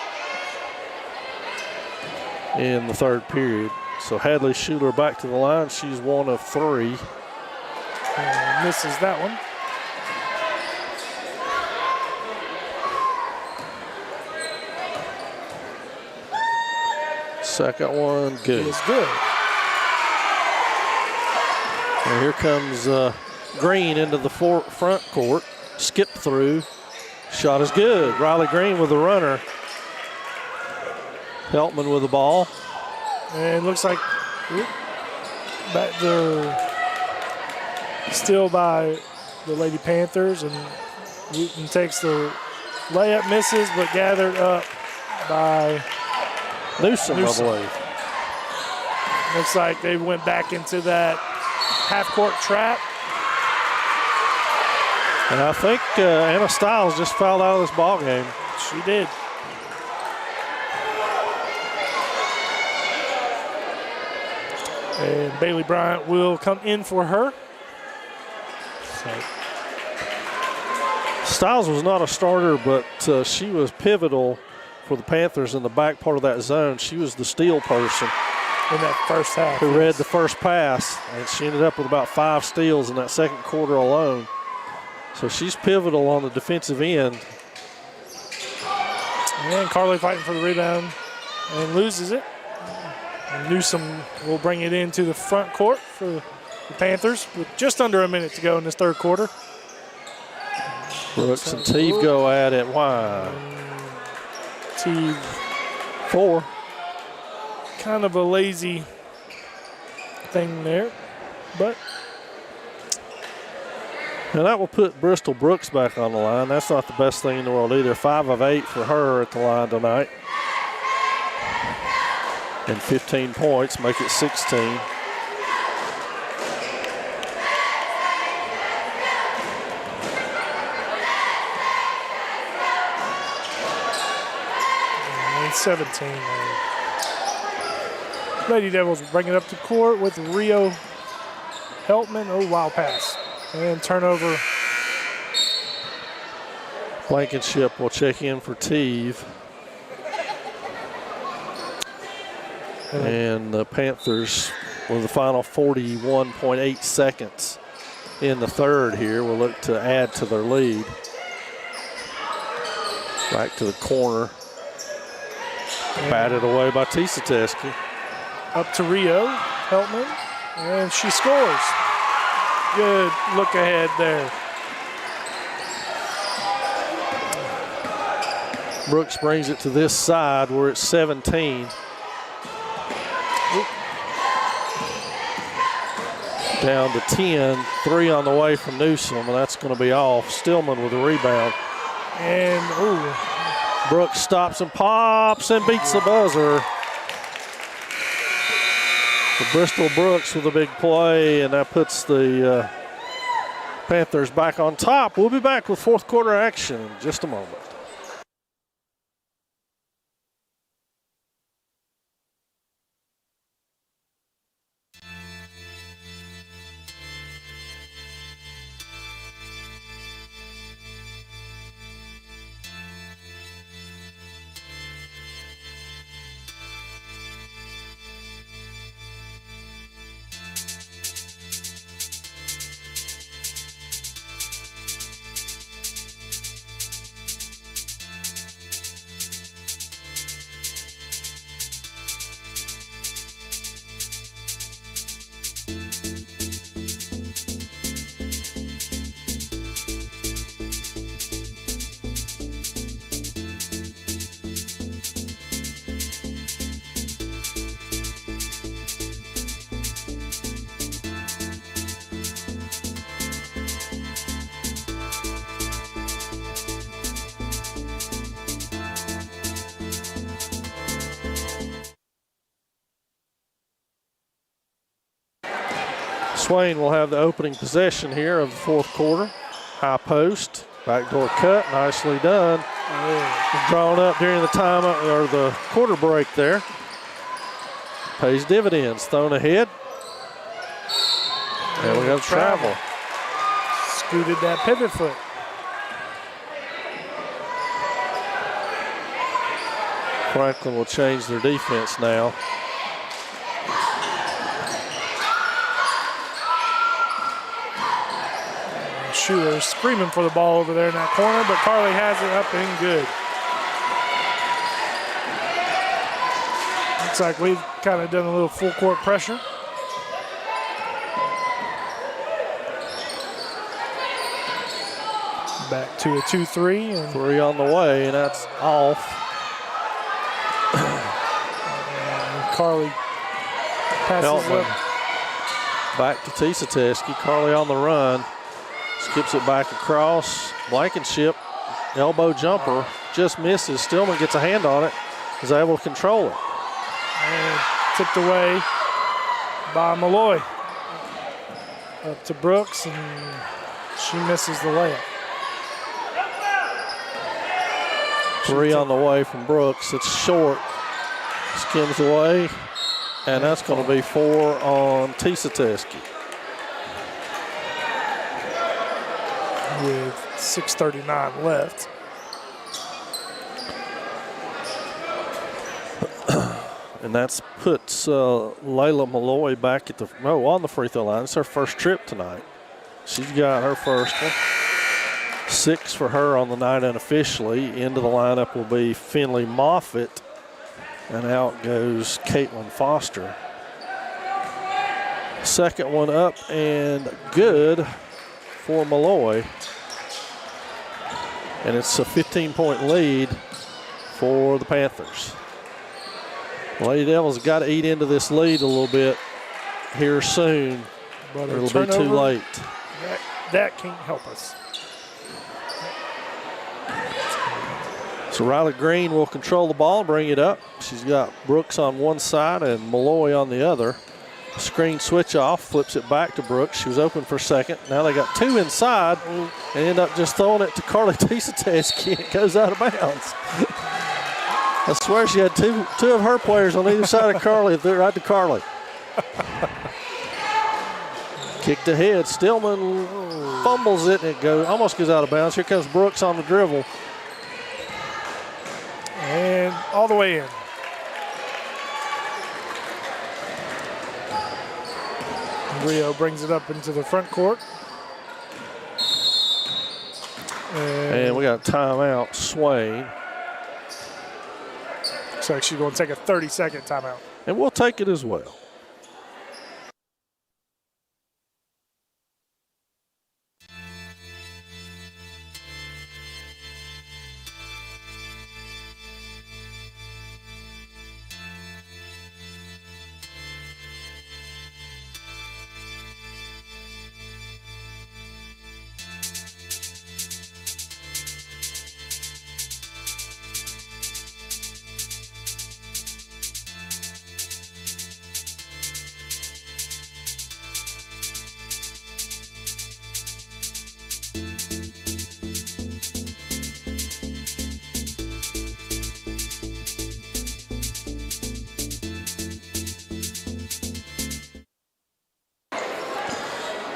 in the third period. So Hadley Schuler back to the line. She's 1 of 3. And misses that one. Second one, good. It's good. And here comes Green into the front court. Skip through. Shot is good. Riley Green with the runner. Helpman with the ball. And it looks like back there still by the Lady Panthers, and Wooten takes the layup, misses, but gathered up by Newsom, I believe. Looks like they went back into that half-court trap. And I think Anna Stiles just fouled out of this ball game. She did. And Bailey Bryant will come in for her. Stiles was not a starter, but she was pivotal for the Panthers in the back part of that zone. She was the steal person in that first half. Who read the first pass, and she ended up with about 5 steals in that second quarter alone. So she's pivotal on the defensive end. And Carly fighting for the rebound and loses it. And Newsom will bring it into the front court for the Panthers with just under a minute to go in this third quarter. Brooks and Teeve go at it. Why? Teeve 4. Kind of a lazy thing there, but. And that will put Bristol Brooks back on the line. That's not the best thing in the world either. 5 of 8 for her at the line tonight. And 15 points, make it 16. And 17. Lady Devils bring it up to court with Rio Helpman. Oh, wild pass. And turnover. Blankenship will check in for Teeve. And the Panthers with the final 41.8 seconds in the third here. Will look to add to their lead. Back to the corner. Batted away by Tisateski. Up to Rio Heltman, and she scores. Good look ahead there. Brooks brings it to this side where it's 17. Down to 10. 3 on the way from Newsom, and that's going to be off. Stillman with a rebound. And, ooh. Brooks stops and pops and beats the buzzer. For Bristol Brooks with a big play, and that puts the Panthers back on top. We'll be back with fourth quarter action in just a moment. Swain will have the opening possession here of the fourth quarter. High post, backdoor cut, nicely done. Drawn up during the time or the quarter break there. Pays dividends. Thrown ahead. And we have travel. Scooted that pivot foot. Franklin will change their defense now. Shooter screaming for the ball over there in that corner, but Carly has it up and good. Looks like we've kind of done a little full court pressure. Back to a 2-3. And 3 on the way, and that's off. And Carly passes Heltman. up. Back to Tisateski. Carly on the run. Skips it back across. Blankenship, elbow jumper, just misses. Stillman gets a hand on it, is able to control it. And tipped away by Malloy. Up to Brooks, and she misses the layup. 3 on the way from Brooks. It's short. Skims away, and that's going to be 4 on Tisateski. With 6:39 left. And that's puts Layla Malloy back at on the free throw line. It's her first trip tonight. She's got her first one. 6 for her on the night unofficially. Into the lineup will be Finley Moffitt. And out goes Caitlin Foster. Second one up and good for Malloy. And it's a 15-point lead for the Panthers. Lady Devils got to eat into this lead a little bit here soon. But it'll be too late. That can't help us. So Riley Green will control the ball, bring it up. She's got Brooks on one side and Malloy on the other. Screen switch off, flips it back to Brooks. She was open for second. Now they got 2 inside and end up just throwing it to Carly Tisateski. It goes out of bounds. I swear she had two of her players on either side of Carly, right to Carly. Kicked ahead. Stillman fumbles it and it almost goes out of bounds. Here comes Brooks on the dribble. And all the way in. Rio brings it up into the front court. And we got a timeout, Swain. Looks like she's going to take a 30-second timeout. And we'll take it as well.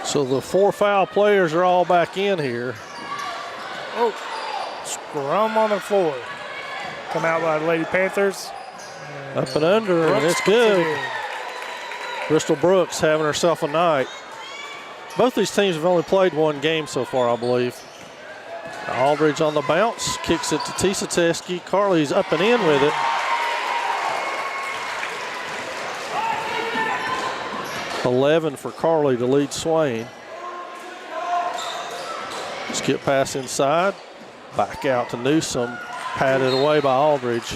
So the 4 foul players are all back in here. Oh, scrum on the floor. Come out by the Lady Panthers. Up and under, and it's good. Bristol Brooks having herself a night. Both these teams have only played 1 game so far, I believe. Aldridge on the bounce, kicks it to Tisateski. Carly's up and in with it. .11 for Carly to lead Swain. Skip pass inside. Back out to Newsom. Patted away by Aldridge.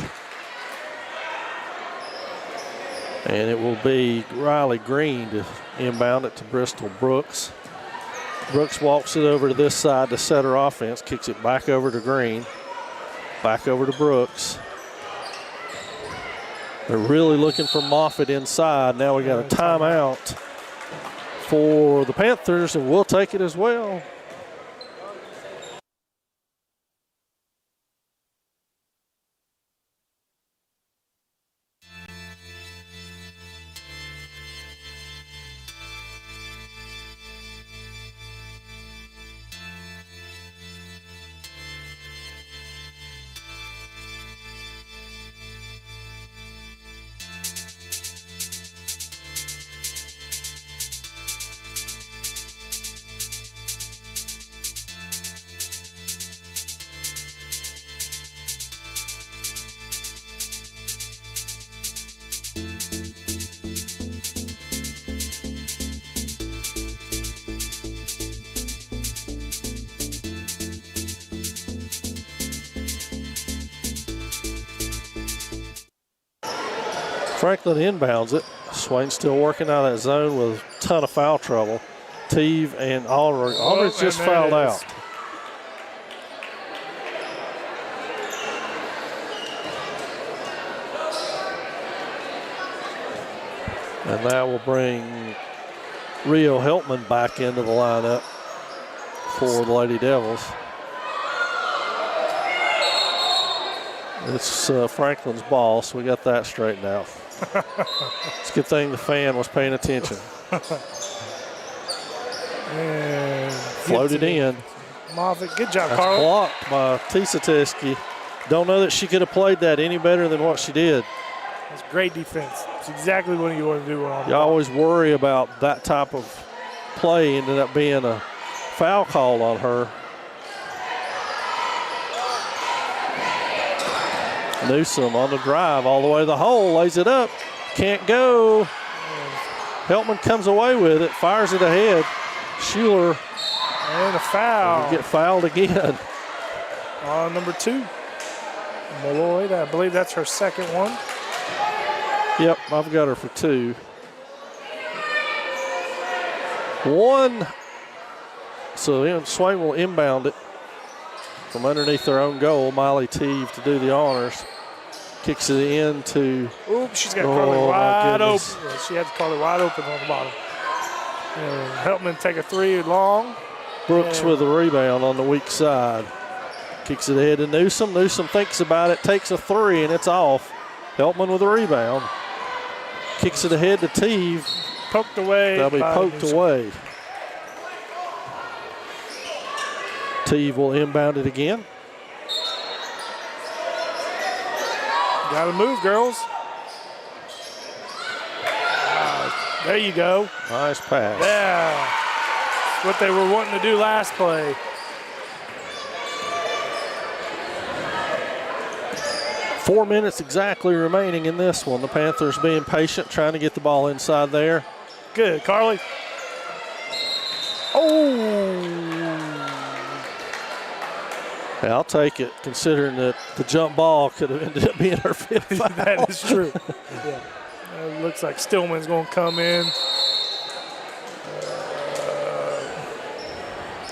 And it will be Riley Green to inbound it to Bristol Brooks. Brooks walks it over to this side to set her offense. Kicks it back over to Green. Back over to Brooks. They're really looking for Moffitt inside. Now we got a timeout for the Panthers, and we'll take it as well. Franklin inbounds it. Swain still working out of that zone with a ton of foul trouble. Teeve and Aldridge. Aldridge just fouled out. And that will bring Rio Heltman back into the lineup for the Lady Devils. It's Franklin's ball, so we got that straightened out. It's a good thing the fan was paying attention. And floated in. Moffitt, good job, That's Carl. blocked by Tisateski. Don't know that she could have played that any better than what she did. That's great defense. It's exactly what you want to do. You always worry about that type of play ended up being a foul call on her. Newsom on the drive all the way to the hole, lays it up, can't go. Heltman comes away with it, fires it ahead. Schuler and a foul. Get fouled again. Number 2, Malloy. I believe that's her second one. Yep, I've got her for 2. 1. So Swain will inbound it from underneath their own goal. Miley Teeve to do the honors. Kicks it in to. Oops, she's got Carly wide open. Yeah, she had Carly wide open on the bottom. And Heltman take a 3 long. Brooks with a rebound on the weak side. Kicks it ahead to Newsom. Newsom thinks about it, takes a 3, and it's off. Heltman with a rebound. Kicks it ahead to Teeve. Poked away. That'll be poked away. Teeve will inbound it again. Got to move, girls. There you go. Nice pass. Yeah. What they were wanting to do last play. Four minutes exactly remaining in this one. The Panthers being patient, trying to get the ball inside there. Good, Carly. Oh. Yeah, I'll take it, considering that the jump ball could have ended up being her fifth foul. That is true. Yeah. It looks like Stillman's going to come in.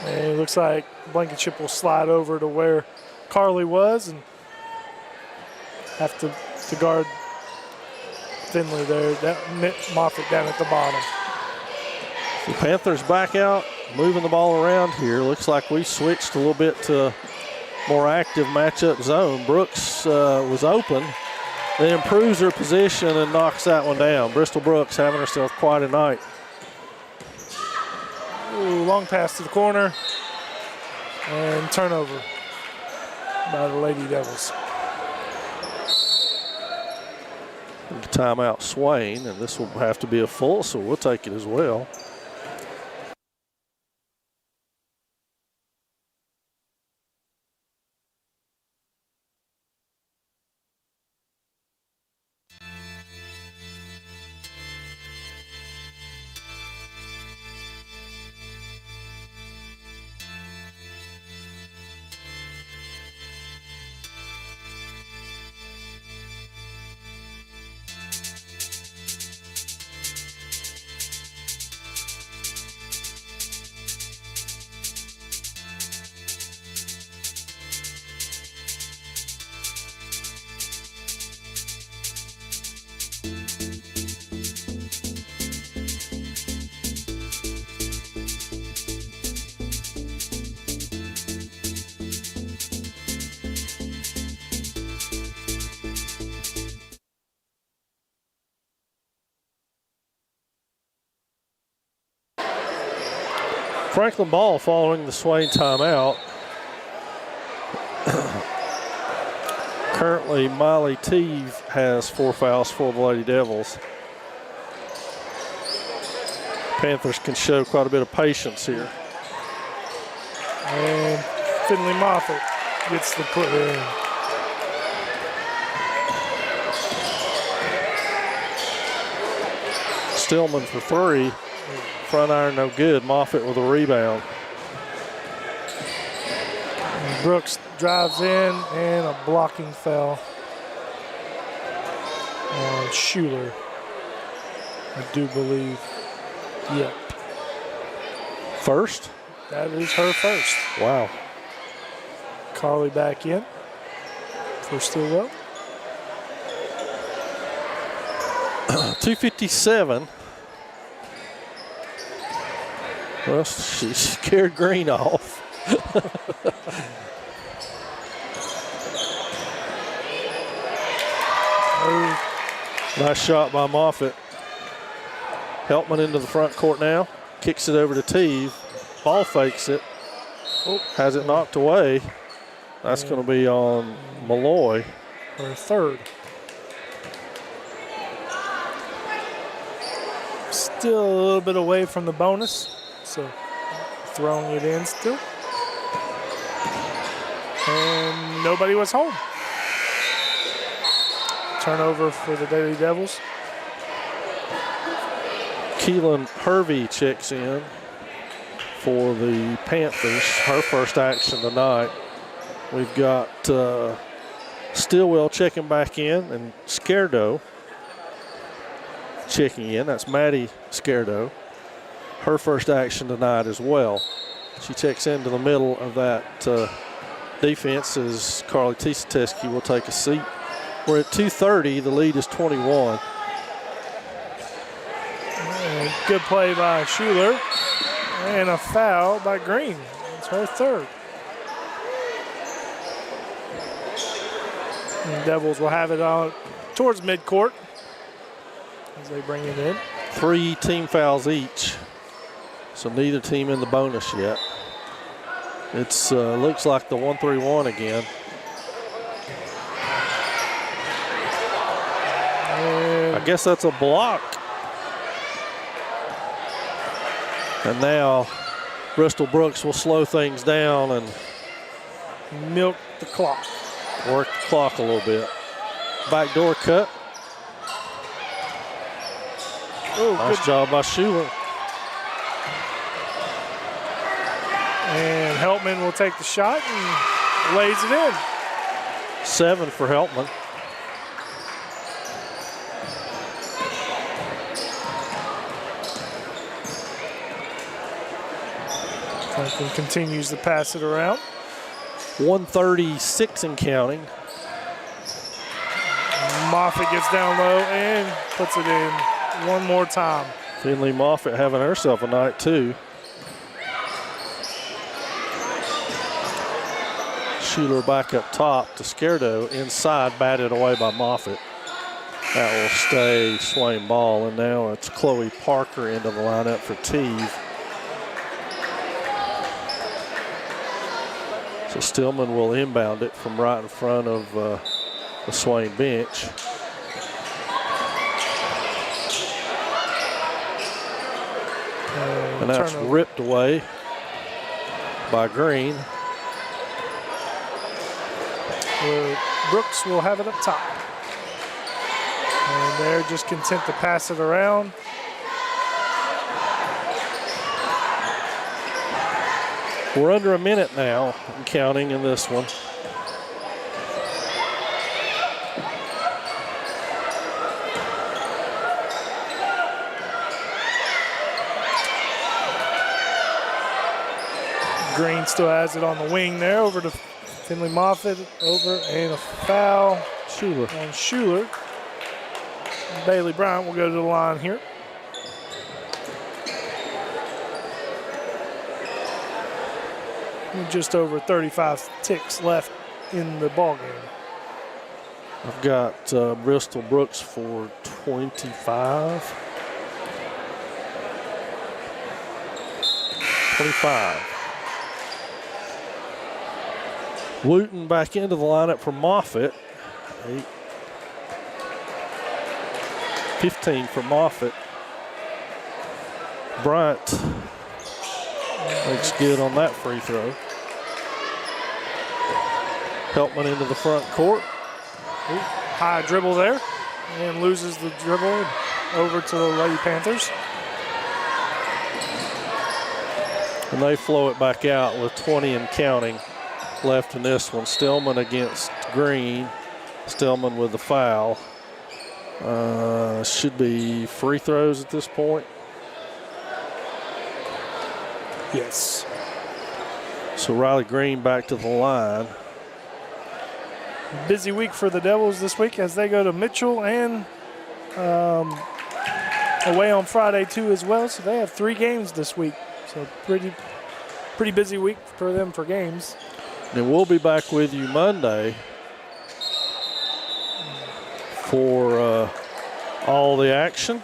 And it looks like Blankenship will slide over to where Carly was and have to guard Finley there. That Moffitt down at the bottom. The Panthers back out, moving the ball around here. Looks like we switched a little bit to more active matchup zone. Brooks was open, then improves her position and knocks that one down. Bristol Brooks having herself quite a night. Ooh, long pass to the corner and turnover by the Lady Devils. Timeout Swain, and this will have to be a full, so we'll take it as well. Franklin ball following the Swain timeout. Currently, Miley Teeve has 4 fouls for the Lady Devils. Panthers can show quite a bit of patience here. And Finley Moffitt gets the put in. Stillman for 3. Front iron no good. Moffitt with a rebound. And Brooks drives in and a blocking foul on Schuler. I do believe. Yep. First? That is her first. Wow. Carly back in for Stillwell. 2:57. Well, she scared Green off. Nice shot by Moffitt. Helpman into the front court now. Kicks it over to Teeve. Ball fakes it. Has it knocked away. That's going to be on Malloy. Her third. Still a little bit away from the bonus. So throwing it in still. And nobody was home. Turnover for the Lady Devils. Keelan Hervey checks in for the Panthers. Her first action tonight. We've got Stillwell checking back in and Scardo checking in. That's Maddie Scardo. Her first action tonight as well. She checks into the middle of that defense as Carly Tisateski will take a seat. We're at 2:30. The lead is 21. And good play by Schuler. And a foul by Green. It's her third. And Devils will have it on towards midcourt as they bring it in. 3 team fouls each. So neither team in the bonus yet. It's looks like the 1-3-1 again. And I guess that's a block. And now Bristol Brooks will slow things down and milk the clock. Work the clock a little bit. Backdoor cut. Oh, nice job by Schuler. And Heltman will take the shot and lays it in. 7 for Heltman. Franklin continues to pass it around. 136 and counting. Moffitt gets down low and puts it in one more time. Finley Moffitt having herself a night too. Schuler back up top to Scardo. Inside, batted away by Moffitt. That will stay Swain ball, and now it's Chloe Parker into the lineup for Teve. So Stillman will inbound it from right in front of the Swain bench. And that's ripped away by Green. Brooks will have it up top. And they're just content to pass it around. We're under a minute now and counting in this one. Green still has it on the wing there, over to Finley Moffitt, over, and a foul on Schuler. Bailey Bryant will go to the line here. With just over 35 ticks left in the ball game. I've got Bristol Brooks for 25. 25. Wooten back into the lineup for Moffitt. 15 for Moffitt. Bryant makes good on that free throw. Heltman into the front court. High dribble there and loses the dribble over to the Lady Panthers. And they flow it back out with 20 and counting left in this one. Stillman against Green. Stillman with the foul. Should be free throws at this point. Yes. So Riley Green back to the line. Busy week for the Devils this week as they go to Mitchell and away on Friday too as well. So they have 3 games this week. So pretty busy week for them for games. And we'll be back with you Monday for all the action.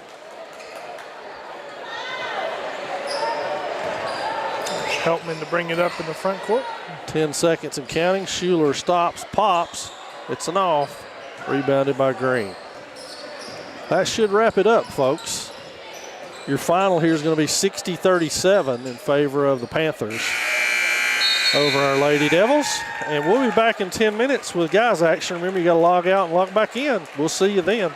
Heltman to bring it up in the front court. 10 seconds and counting. Schuler stops, pops. It's an off. Rebounded by Green. That should wrap it up, folks. Your final here is going to be 60-37 in favor of the Panthers over our Lady Devils. And we'll be back in 10 minutes with guys action. Remember, you got to log out and log back in. We'll see you then.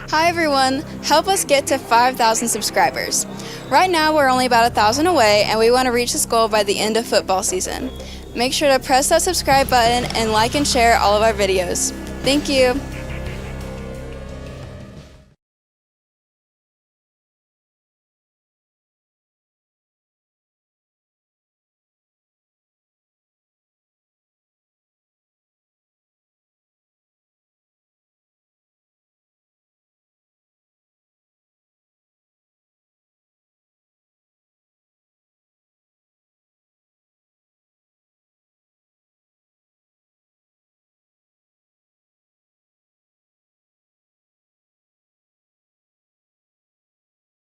Hi everyone, help us get to 5,000 subscribers. Right now we're only about 1,000 away and we want to reach this goal by the end of football season. Make sure to press that subscribe button and like and share all of our videos. Thank you.